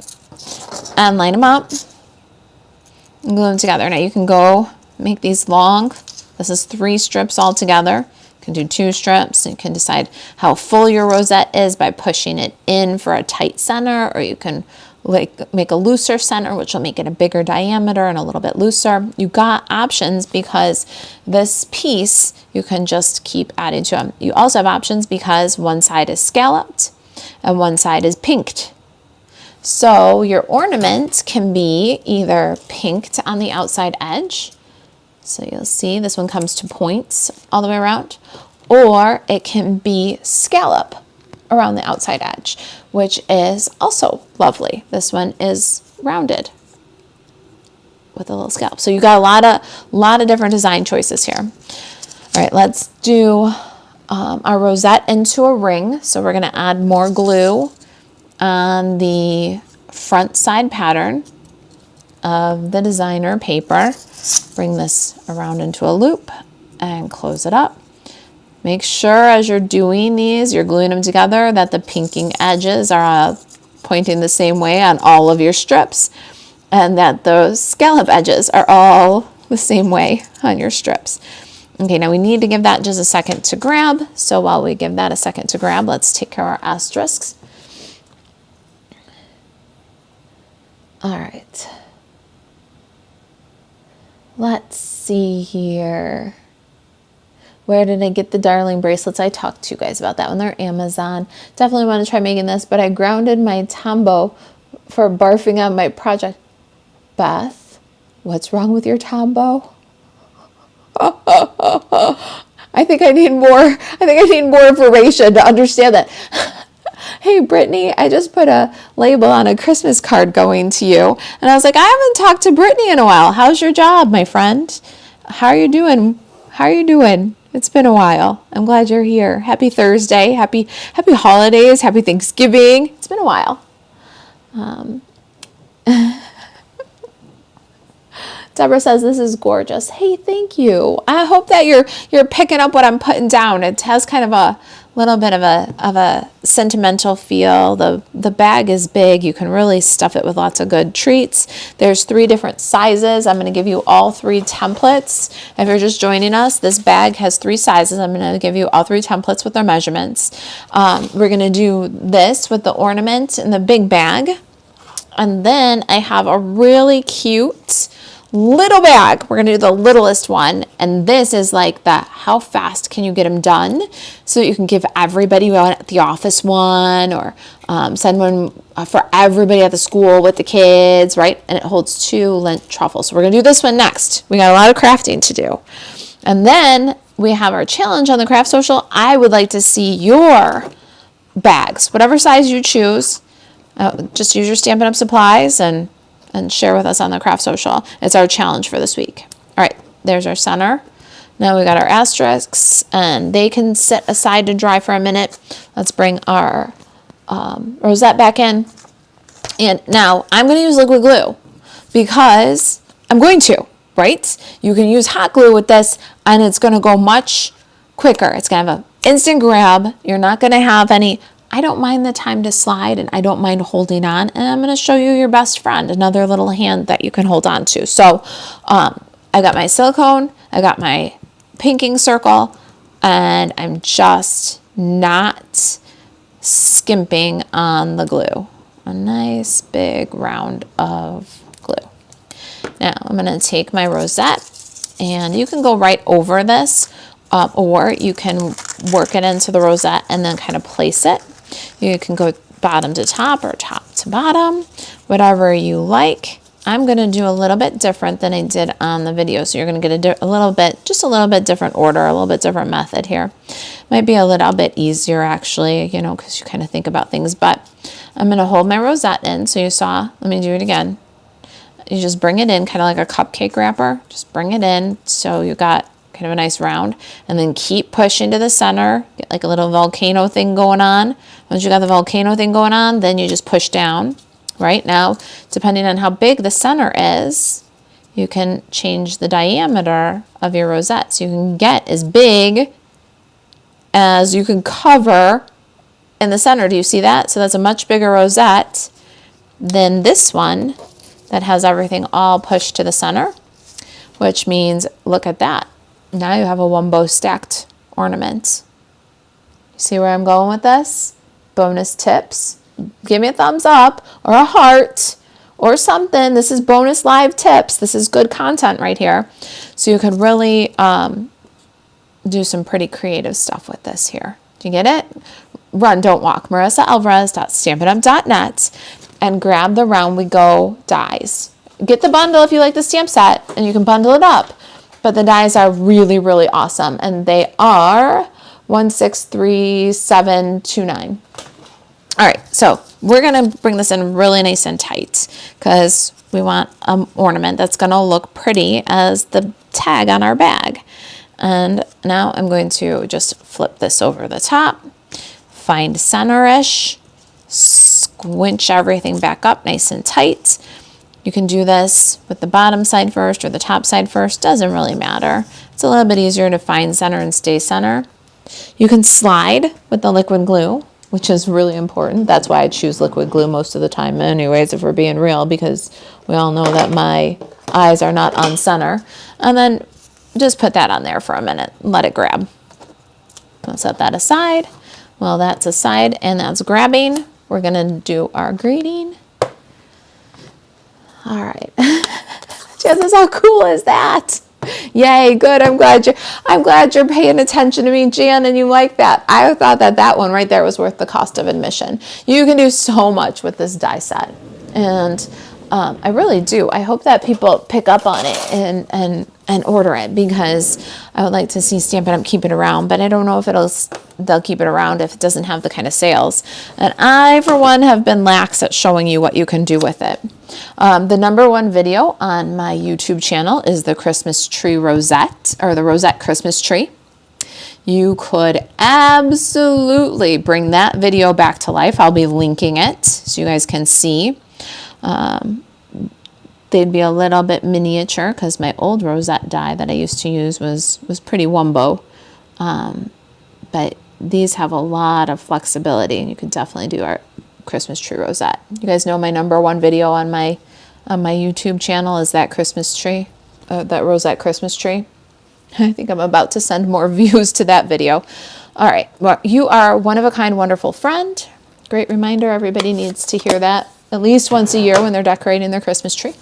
and line them up and glue them together. Now you can go make these long. This is 3 strips all together. You can do 2 strips. You can decide how full your rosette is by pushing it in for a tight center, or you can make a looser center, which will make it a bigger diameter and a little bit looser. You got options because this piece you can just keep adding to them. You also have options because one side is scalloped and one side is pinked. So your ornament can be either pinked on the outside edge. So you'll see this one comes to points all the way around, or it can be scallop around the outside edge, which is also lovely. This one is rounded with a little scallop. So you got a lot of different design choices here. All right, let's do our rosette into a ring. So we're going to add more glue on the front side pattern of the designer paper. Bring this around into a loop and close it up. Make sure as you're doing these, you're gluing them together, that the pinking edges are pointing the same way on all of your strips, and that those scallop edges are all the same way on your strips. Okay, now we need to give that just a second to grab. So while we give that a second to grab, let's take care of our asterisks. All right. Let's see here. Where did I get the darling bracelets? I talked to you guys about that one. They're Amazon. Definitely want to try making this, but I grounded my Tombow for barfing on my project. Beth, what's wrong with your Tombow? I think I need more information to understand that. Hey, Brittany, I just put a label on a Christmas card going to you. And I was like, I haven't talked to Brittany in a while. How's your job, my friend? How are you doing? It's been a while. I'm glad you're here. Happy Thursday. Happy holidays. Happy Thanksgiving. It's been a while. Deborah says this is gorgeous. Hey, thank you. I hope that you're picking up what I'm putting down. It has kind of a little bit of a sentimental feel. The bag is big. You can really stuff it with lots of good treats. There's 3 different sizes. I'm going to give you all 3 templates. If you're just joining us, this bag has 3 sizes. I'm going to give you all 3 templates with their measurements. We're going to do this with the ornament in the big bag. And then I have a really cute little bag. We're going to do the littlest one. And this is like the how fast can you get them done? So you can give everybody at the office one, or send one for everybody at the school with the kids, right? And it holds 2 lint truffles. So we're going to do this one next. We got a lot of crafting to do. And then we have our challenge on the Craft Social. I would like to see your bags, whatever size you choose. Just use your Stampin' Up! Supplies and share with us on the Craft Social. It's our challenge for this week. All right, there's our center. Now we got our asterisks, and they can sit aside to dry for a minute. Let's bring our rosette back in. And now I'm going to use liquid glue because I'm going to, right? You can use hot glue with this, and it's going to go much quicker. It's going to have an instant grab. You're not going to have any... I don't mind the time to slide, and I don't mind holding on. And I'm going to show you your best friend, another little hand that you can hold on to. So I got my silicone, I got my pinking circle, and I'm just not skimping on the glue. A nice big round of glue. Now I'm going to take my rosette, and you can go right over this, or you can work it into the rosette and then kind of place it. You can go bottom to top or top to bottom, whatever you like. I'm going to do a little bit different than I did on the video. So you're going to get a little bit different order, a little bit different method here. Might be a little bit easier actually, because you kind of think about things. But I'm going to hold my rosette in. So you saw, let me do it again. You just bring it in kind of like a cupcake wrapper. Just bring it in so you got kind of a nice round, and then keep pushing to the center. Get like a little volcano thing going on. Once you got the volcano thing going on, then you just push down. Right now, depending on how big the center is, you can change the diameter of your rosette. So you can get as big as you can cover in the center. Do you see that? So that's a much bigger rosette than this one that has everything all pushed to the center, which means, look at that. Now you have a 1 bow stacked ornament. You see where I'm going with this? Bonus tips. Give me a thumbs up or a heart or something. This is bonus live tips. This is good content right here. So you can really do some pretty creative stuff with this here. Do you get it? Run, don't walk. Marisa Alvarez.stampinup.net, and grab the Round We Go dies. Get the bundle if you like the stamp set, and you can bundle it up. But the dies are really, really awesome. And they are 163729. All right, so we're going to bring this in really nice and tight because we want an ornament that's going to look pretty as the tag on our bag. And now I'm going to just flip this over the top, find center-ish, squinch everything back up nice and tight. You can do this with the bottom side first or the top side first. Doesn't really matter. It's a little bit easier to find center and stay center. You can slide with the liquid glue, which is really important. That's why I choose liquid glue most of the time anyways, if we're being real, because we all know that my eyes are not on center. And then just put that on there for a minute and let it grab. I'll set that aside. Well, that's aside and that's grabbing. We're going to do our greeting. All right. Chances, how cool is that? Yay, good. I'm glad you're paying attention to me, Jan, and you like that. I thought that one right there was worth the cost of admission. You can do so much with this die set, and I really do. I hope that people pick up on it and order it, because I would like to see Stampin' Up! Keep it around, but I don't know if they'll keep it around if it doesn't have the kind of sales. And I, for one, have been lax at showing you what you can do with it. The #1 video on my YouTube channel is the Christmas tree rosette, or the rosette Christmas tree. You could absolutely bring that video back to life. I'll be linking it so you guys can see. They'd be a little bit miniature because my old rosette die that I used to use was pretty wumbo. But these have a lot of flexibility, and you could definitely do our Christmas tree rosette. You guys know my #1 video on my YouTube channel is that Christmas tree, that rosette Christmas tree. I think I'm about to send more views to that video. All right, well, you are one of a kind, wonderful friend. Great reminder, everybody needs to hear that at least once a year when they're decorating their Christmas tree.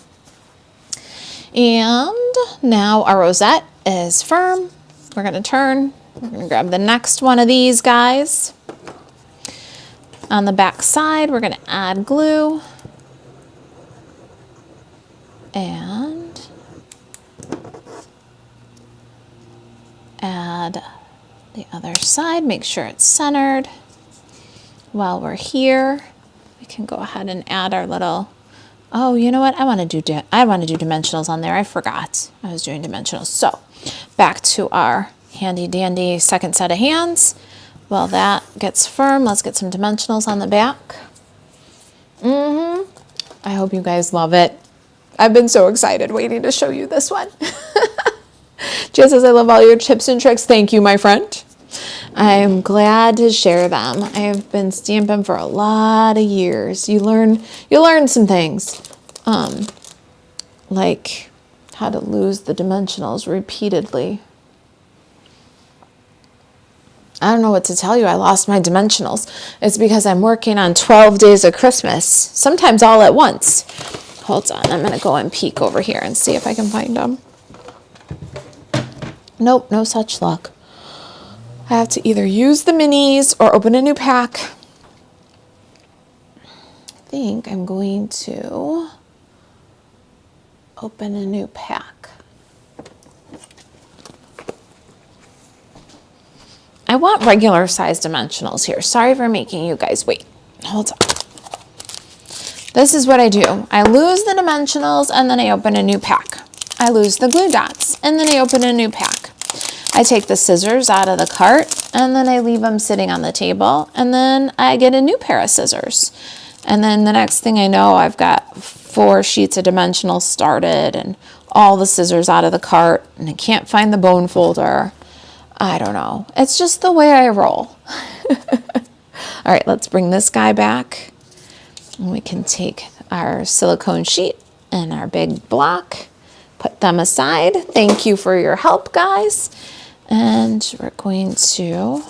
And now our rosette is firm. We're going to turn. We're going to grab the next one of these guys. On the back side, we're going to add glue. And add the other side. Make sure it's centered. While we're here, we can go ahead and add our little... Oh, you know what? I want to do dimensionals on there. I forgot I was doing dimensionals. So back to our handy dandy second set of hands. While that gets firm, let's get some dimensionals on the back. I hope you guys love it. I've been so excited waiting to show you this one. Just as I love all your tips and tricks. Thank you, my friend. I'm glad to share them. I have been stamping for a lot of years. You learn some things, like how to lose the dimensionals repeatedly. I don't know what to tell you. I lost my dimensionals. It's because I'm working on 12 days of Christmas, sometimes all at once. Hold on, I'm going to go and peek over here and see if I can find them. Nope, no such luck. I have to either use the minis or open a new pack. I think I'm going to open a new pack. I want regular size dimensionals here. Sorry for making you guys wait. Hold on. This is what I do. I lose the dimensionals and then I open a new pack. I lose the glue dots and then I open a new pack. I take the scissors out of the cart and then I leave them sitting on the table, and then I get a new pair of scissors. And then the next thing I know, I've got 4 sheets of dimensionals started and all the scissors out of the cart, and I can't find the bone folder. I don't know. It's just the way I roll. All right, let's bring this guy back. And we can take our silicone sheet and our big block, put them aside. Thank you for your help, guys. And we're going to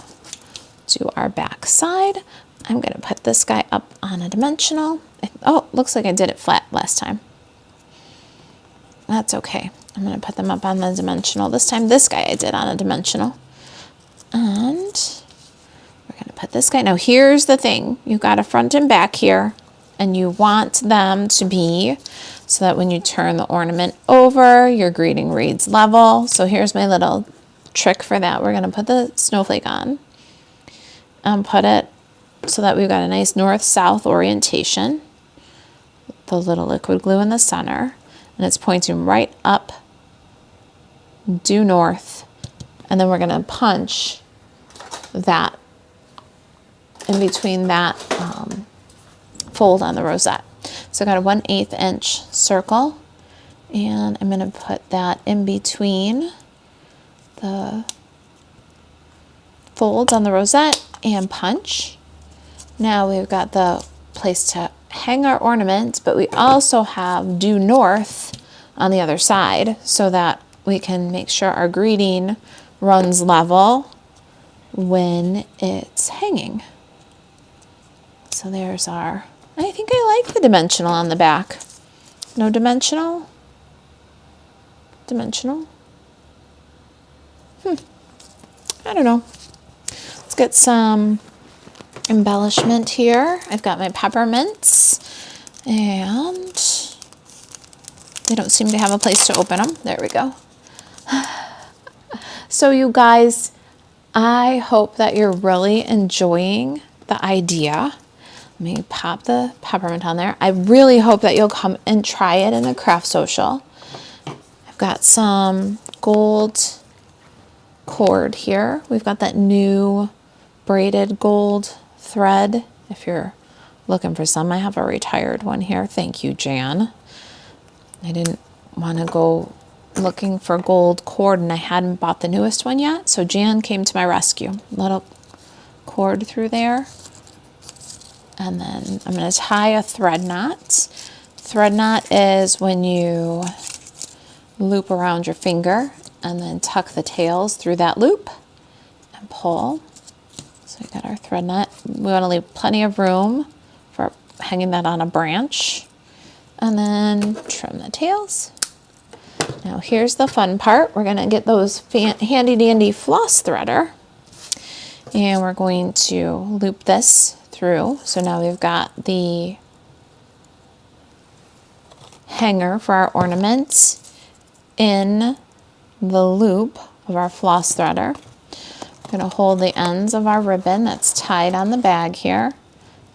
do our back side. I'm going to put this guy up on a dimensional. Oh, looks like I did it flat last time. That's okay. I'm going to put them up on the dimensional. This time, this guy I did on a dimensional. And we're going to put this guy. Now, here's the thing. You've got a front and back here, and you want them to be so that when you turn the ornament over, your greeting reads level. So here's my little trick for that. We're going to put the snowflake on and put it so that we've got a nice north-south orientation. The little liquid glue in the center, and it's pointing right up due north. And then we're going to punch that in between that fold on the rosette. So I got a 1/8 inch circle, and I'm going to put that in between the folds on the rosette and punch. Now we've got the place to hang our ornaments, but we also have due north on the other side so that we can make sure our greeting runs level when it's hanging. So there's our, I think I like the dimensional on the back. No dimensional? Dimensional? I don't know. Let's get some embellishment here. I've got my peppermints, and they don't seem to have a place to open them. There we go. So you guys, I hope that you're really enjoying the idea. Let me pop the peppermint on there. I really hope that you'll come and try it in the craft social. I've got some gold cord here. We've got that new braided gold thread. If you're looking for some, I have a retired one here. Thank you, Jan. I didn't want to go looking for gold cord and I hadn't bought the newest one yet, so Jan came to my rescue. Little cord through there, and then I'm going to tie a thread knot. Thread knot is when you loop around your finger and then tuck the tails through that loop and pull. So we got our thread knot. We want to leave plenty of room for hanging that on a branch, and then trim the tails. Now here's the fun part. We're going to get those handy dandy floss threader, and we're going to loop this through. So now we've got the hanger for our ornament in the loop of our floss threader. We're going to hold the ends of our ribbon that's tied on the bag here.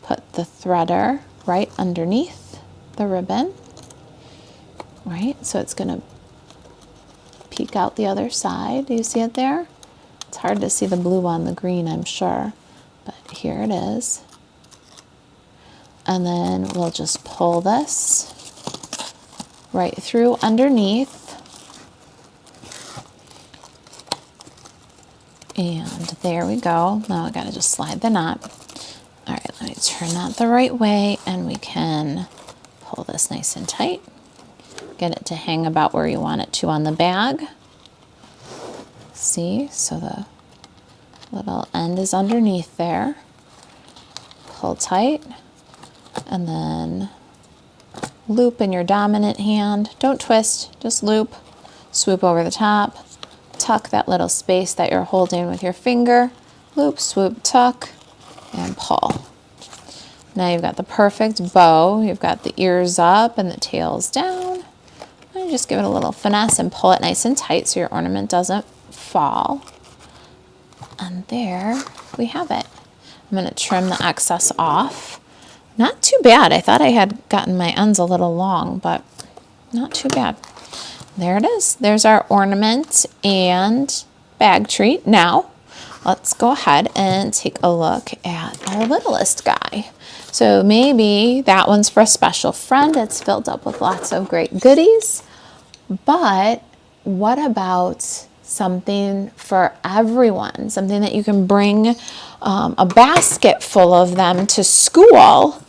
Put the threader right underneath the ribbon. Right, so it's going to peek out the other side. Do you see it there? It's hard to see the blue on the green, I'm sure, but here it is. And then we'll just pull this right through underneath. And there we go. Now I gotta just slide the knot. All right, let me turn that the right way, and we can pull this nice and tight. Get it to hang about where you want it to on the bag. See, so the little end is underneath there. Pull tight, and then loop in your dominant hand. Don't twist, just loop. Swoop over the top. Tuck that little space that you're holding with your finger. Loop, swoop, tuck, and pull. Now you've got the perfect bow. You've got the ears up and the tails down. And just give it a little finesse and pull it nice and tight so your ornament doesn't fall. And there we have it. I'm going to trim the excess off. Not too bad. I thought I had gotten my ends a little long, but not too bad. There it is. There's our ornament and bag treat. Now, let's go ahead and take a look at our littlest guy. So maybe that one's for a special friend. It's filled up with lots of great goodies. But what about something for everyone? Something that you can bring a basket full of them to school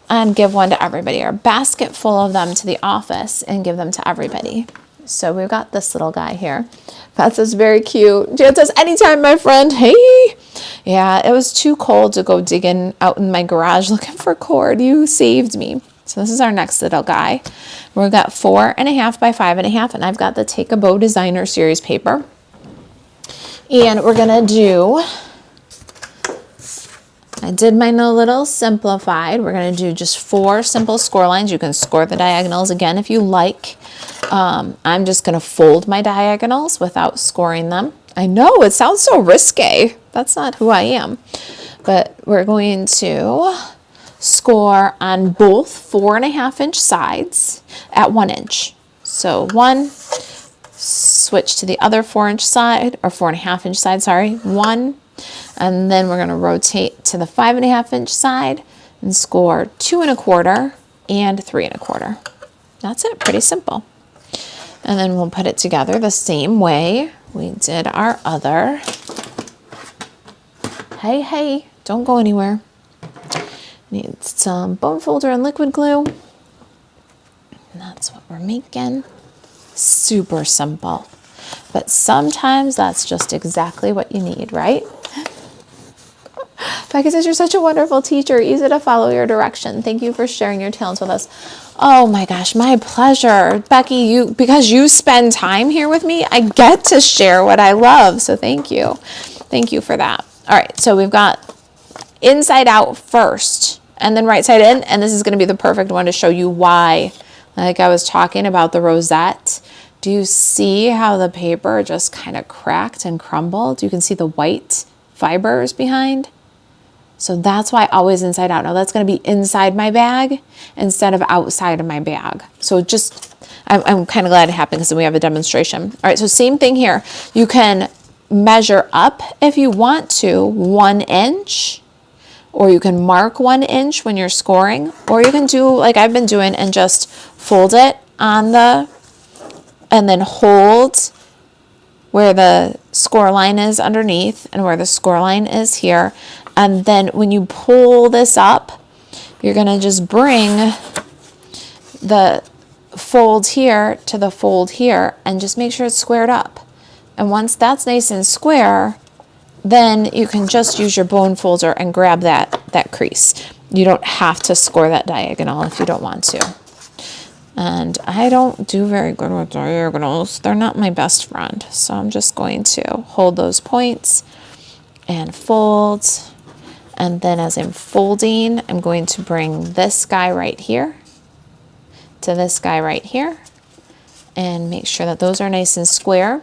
and give one to everybody, or a basket full of them to the office and give them to everybody. So we've got this little guy here. Pat says, very cute. Jan says, anytime, my friend. Hey. Yeah, it was too cold to go digging out in my garage looking for cord. You saved me. So this is our next little guy. We've got 4.5 by 5.5, and I've got the Take a Bow Designer Series paper. And we're gonna do, I did mine a little simplified. We're gonna do just 4 simple score lines. You can score the diagonals again if you like. I'm just gonna fold my diagonals without scoring them. I know, it sounds so risque. That's not who I am. But we're going to score on both 4.5-inch sides at 1 inch. So 1, switch to the other 4-inch side, or 4.5-inch side, sorry, 1. And then we're gonna rotate to the 5.5-inch side and score 2.25 and 3.25. That's it, pretty simple. And then we'll put it together the same way we did our other. Hey, don't go anywhere. Need some bone folder and liquid glue. And that's what we're making. Super simple. But sometimes that's just exactly what you need, right? Becky says, you're such a wonderful teacher. Easy to follow your direction. Thank you for sharing your talents with us. Oh my gosh, my pleasure. Becky, because you spend time here with me, I get to share what I love. So thank you. Thank you for that. All right, so we've got inside out first and then right side in. And this is going to be the perfect one to show you why. Like I was talking about the rosette. Do you see how the paper just kind of cracked and crumbled? You can see the white fibers behind. So that's why always inside out. Now that's going to be inside my bag instead of outside of my bag. So just, I'm kind of glad it happened because we have a demonstration. All right, so same thing here. You can measure up if you want to 1 inch, or you can mark 1 inch when you're scoring, or you can do like I've been doing and just fold it on and then hold where the score line is underneath and where the score line is here. And then when you pull this up, you're going to just bring the fold here to the fold here and just make sure it's squared up. And once that's nice and square, then you can just use your bone folder and grab that crease. You don't have to score that diagonal if you don't want to. And I don't do very good with diagonals. They're not my best friend. So I'm just going to hold those points and fold. And then as I'm folding, I'm going to bring this guy right here to this guy right here and make sure that those are nice and square.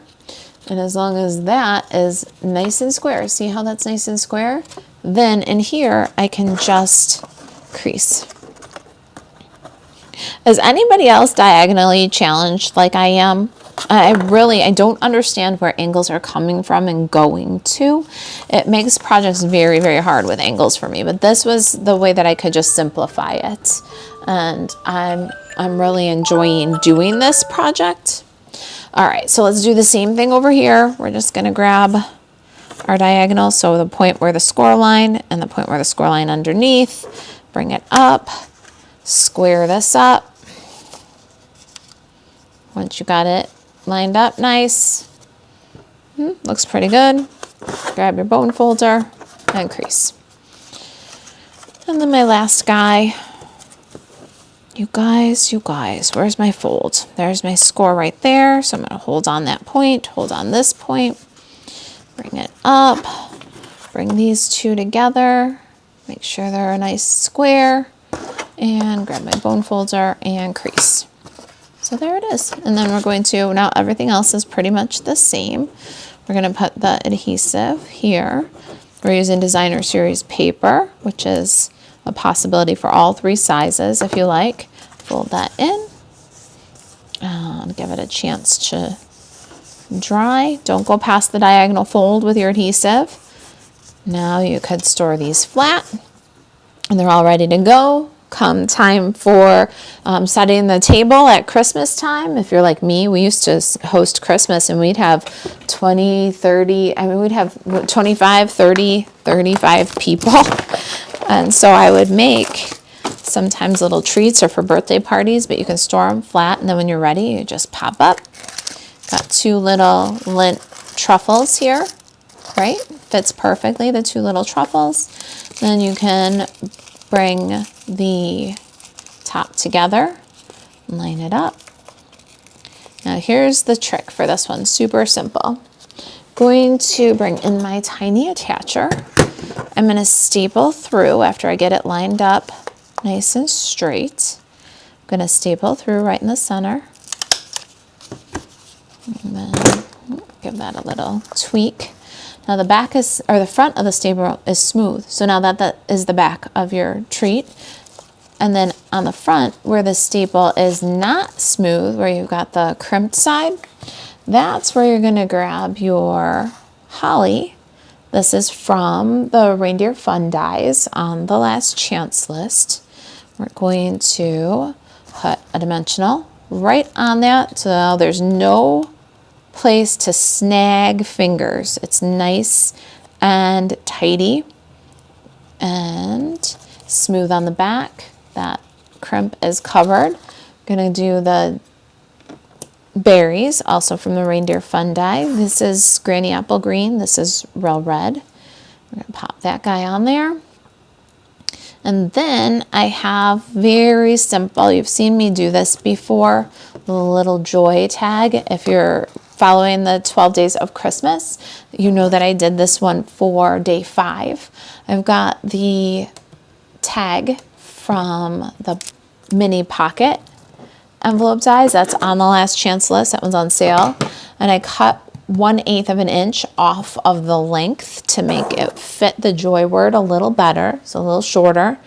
And as long as that is nice and square, see how that's nice and square? Then in here, I can just crease. Is anybody else diagonally challenged like I am? I don't understand where angles are coming from and going to. It makes projects very, very hard with angles for me, but this was the way that I could just simplify it. And I'm really enjoying doing this project. All right, so let's do the same thing over here. We're just gonna grab our diagonal, so the point where the score line and the point where the score line underneath, bring it up, square this up. Once you got it lined up nice, looks pretty good. Grab your bone folder and crease. And then my last guy. You guys, where's my fold? There's my score right there. So I'm going to hold on that point, hold on this point, bring it up, bring these two together, make sure they're a nice square, and grab my bone folder and crease. So there it is. And then we're going to, now everything else is pretty much the same. We're going to put the adhesive here. We're using Designer Series paper, which is a possibility for all 3 sizes if you like. Fold that in and give it a chance to dry. Don't go past the diagonal fold with your adhesive. Now you could store these flat and they're all ready to go. Come time for setting the table at Christmas time. If you're like me, we used to host Christmas and we'd have 20, 30, we'd have 25, 30, 35 people. And so I would make sometimes little treats or for birthday parties, but you can store them flat. And then when you're ready, you just pop up. Got 2 little lint truffles here, right? Fits perfectly, the 2 little truffles. Then you can bring the top together, line it up. Now here's the trick for this one, super simple. Going to bring in my tiny attacher. I'm going to staple through after I get it lined up nice and straight. I'm going to staple through right in the center. And then give that a little tweak. Now the back is, or the front of the staple is smooth. So now that is the back of your treat. And then on the front where the staple is not smooth, where you've got the crimped side, that's where you're going to grab your holly. This is from the Reindeer Fun Dies on the Last Chance list. We're going to put a dimensional right on that so there's no place to snag fingers. It's nice and tidy and smooth on the back. That crimp is covered. Gonna do the berries, also from the Reindeer Fun Die. This is Granny Apple Green. This is Real Red. We're gonna pop that guy on there. And then I have very simple, you've seen me do this before, the little joy tag. If you're following the 12 days of Christmas, you know that I did this one for day 5. I've got the tag from the mini pocket envelope dies. That's on the last chance list. That one's on sale. And I cut 1/8 of an inch off of the length to make it fit the joy word a little better, so a little shorter.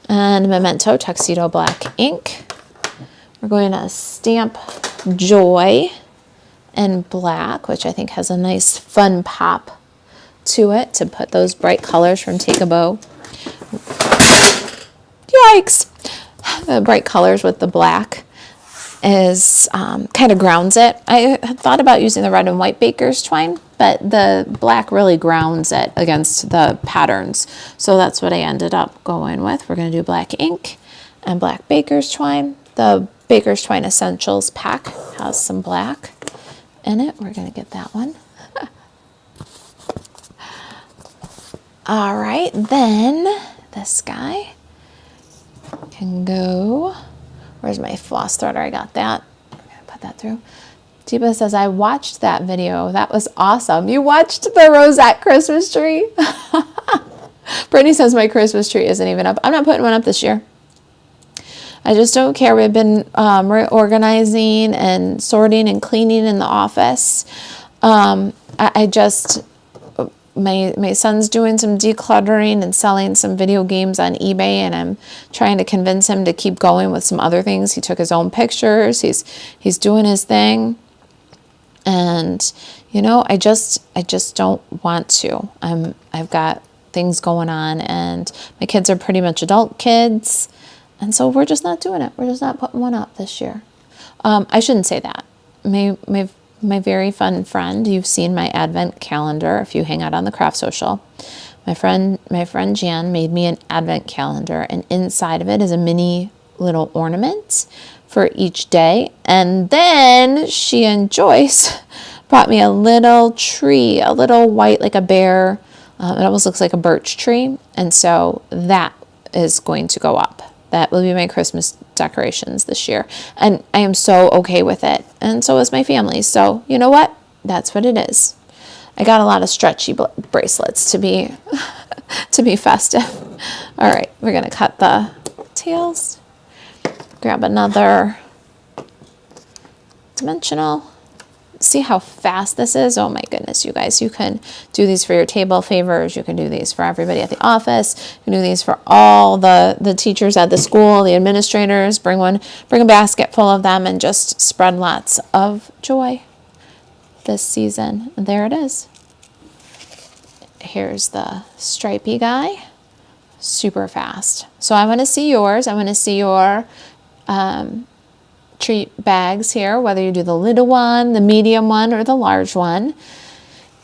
And Memento Tuxedo Black ink. We're going to stamp joy in black, which I think has a nice fun pop to it to put those bright colors from Take a Bow. Yikes! The bright colors with the black is kind of grounds it. I had thought about using the red and white baker's twine, but the black really grounds it against the patterns. So that's what I ended up going with. We're going to do black ink and black baker's twine. The Baker's Twine Essentials pack has some black in it. We're going to get that one. All right, then this guy can go. Where's my floss threader? I got that. I'm going to put that through. Deepa says, I watched that video. That was awesome. You watched the rosette Christmas tree? Brittany says my Christmas tree isn't even up. I'm not putting one up this year. I just don't care. We've been reorganizing and sorting and cleaning in the office. My son's doing some decluttering and selling some video games on eBay, and I'm trying to convince him to keep going with some other things. He took his own pictures. He's doing his thing. And, you know, I just don't want to. I've got things going on, and my kids are pretty much adult kids. And so we're just not doing it. We're just not putting one up this year. I shouldn't say that. My very fun friend, you've seen my advent calendar if you hang out on the craft social. My friend Jan made me an advent calendar, and inside of it is a mini little ornament for each day. And then she and Joyce brought me a little tree, a little white, like a bear. It almost looks like a birch tree. And so that is going to go up. That will be my Christmas decorations this year. And I am so okay with it. And so is my family. So you know what? That's what it is. I got a lot of stretchy bracelets to be festive. All right, we're going to cut the tails. Grab another dimensional. See how fast this is? Oh my goodness, you guys. You can do these for your table favors. You can do these for everybody at the office. You can do these for all the teachers at the school, the administrators. Bring a basket full of them and just spread lots of joy this season. And there it is. Here's the stripey guy. Super fast. So I want to see yours. I want to see your treat bags here, whether you do the little one, the medium one, or the large one.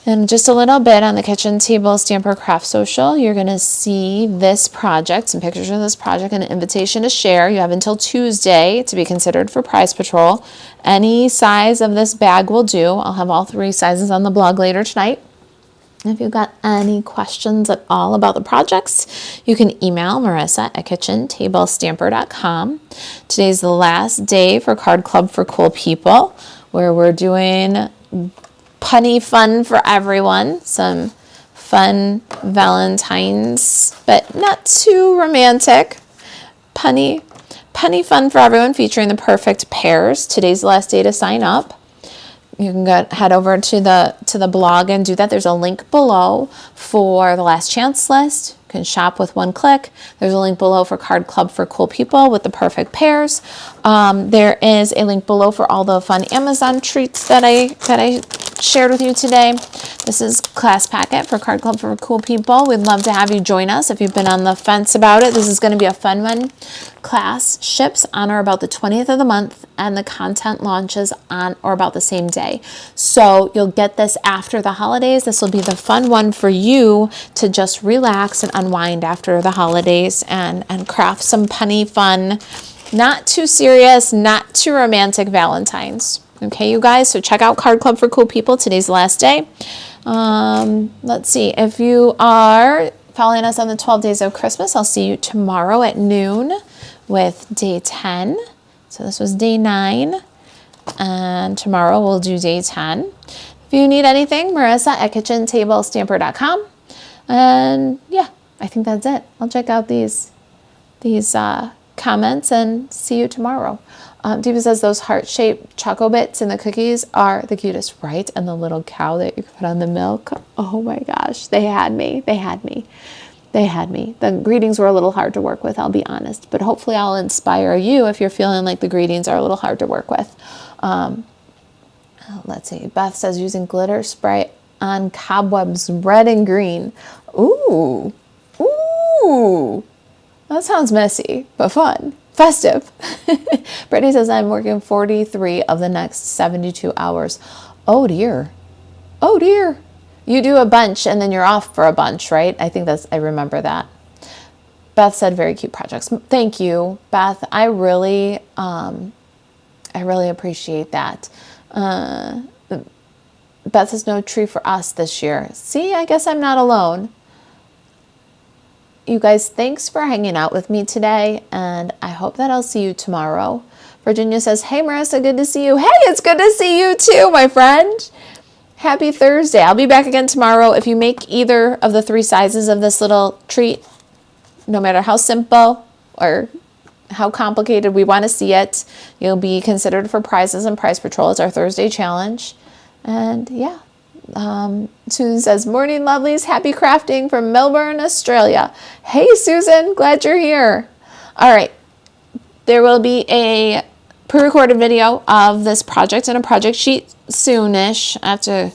And just a little bit on the kitchen table Stamper Craft Social, you're going to see this project, some pictures of this project, and an invitation to share. You have until Tuesday to be considered for Prize Patrol. Any size of this bag will do. I'll have all 3 sizes on the blog later tonight. If you've got any questions at all about the projects, you can email Marisa at kitchentablestamper.com. Today's the last day for Card Club for Cool People, where we're doing punny fun for everyone. Some fun Valentine's, but not too romantic. Punny fun for everyone, featuring the perfect pairs. Today's the last day to sign up. You can head over to the blog and do that. There's a link below for the last chance list. You can shop with one click. There's a link below for Card Club for Cool People with the perfect pairs. There is a link below for all the fun Amazon treats that I shared with you today. This is class packet for Card Club for Cool People. We'd love to have you join us if you've been on the fence about it. This is going to be a fun one. Class ships on or about the 20th of the month, and the content launches on or about the same day. So you'll get this after the holidays. This will be the fun one for you to just relax and unwind after the holidays and craft some punny fun, not too serious, not too romantic Valentine's. Okay, you guys, so check out Card Club for Cool People. Today's the last day. Let's see. If you are following us on the 12 days of Christmas, I'll see you tomorrow at noon with day 10. So this was day 9. And tomorrow we'll do day 10. If you need anything, Marisa at kitchentablestamper.com. And yeah, I think that's it. I'll check out these comments and see you tomorrow. Deepa says those heart-shaped choco bits in the cookies are the cutest, right? And the little cow that you put on the milk. Oh my gosh, they had me. They had me. They had me. The greetings were a little hard to work with, I'll be honest. But hopefully I'll inspire you if you're feeling like the greetings are a little hard to work with. Let's see. Beth says using glitter spray on cobwebs, red and green. Ooh. Ooh. That sounds messy, but fun. Festive. Brittany says I'm working 43 of the next 72 hours. Oh dear. Oh dear. You do a bunch and then you're off for a bunch, right? I think I remember that. Beth said very cute projects. Thank you, Beth. I really appreciate that. Beth says no tree for us this year. See, I guess I'm not alone. You guys, thanks for hanging out with me today, and I hope that I'll see you tomorrow. Virginia says, hey, Marisa, good to see you. Hey, it's good to see you too, my friend. Happy Thursday. I'll be back again tomorrow. If you make either of the 3 sizes of this little treat, no matter how simple or how complicated, we want to see it. You'll be considered for prizes and Prize Patrol. It's our Thursday challenge. And yeah. Susan says, morning lovelies, happy crafting from Melbourne, Australia. Hey Susan, glad you're here. All right, there will be a pre-recorded video of this project and a project sheet soonish. I have to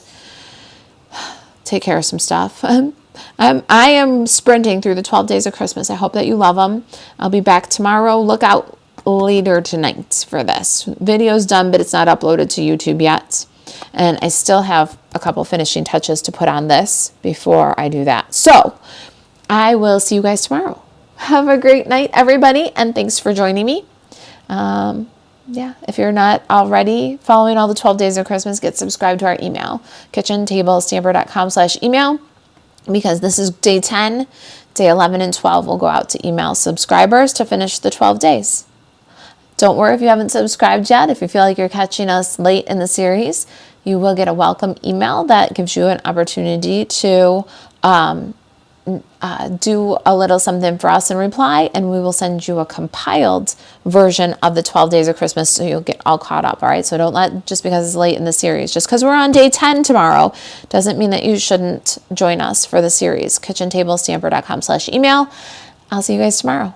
take care of some stuff. I am sprinting through the 12 days of Christmas. I hope that you love them. I'll be back tomorrow. Look out later tonight for this. Video's done, but it's not uploaded to YouTube yet. And I still have a couple finishing touches to put on this before I do that. So I will see you guys tomorrow. Have a great night, everybody. And thanks for joining me. Yeah, if you're not already following all the 12 days of Christmas, get subscribed to our email, kitchentablestamper.com/email, because this is day 10, day 11 and 12 will go out to email subscribers to finish the 12 days. Don't worry if you haven't subscribed yet. If you feel like you're catching us late in the series, you will get a welcome email that gives you an opportunity to do a little something for us in reply, and we will send you a compiled version of the 12 days of Christmas so you'll get all caught up, all right? So don't let, just because it's late in the series, just because we're on day 10 tomorrow, doesn't mean that you shouldn't join us for the series. kitchentablestamper.com/email. I'll see you guys tomorrow.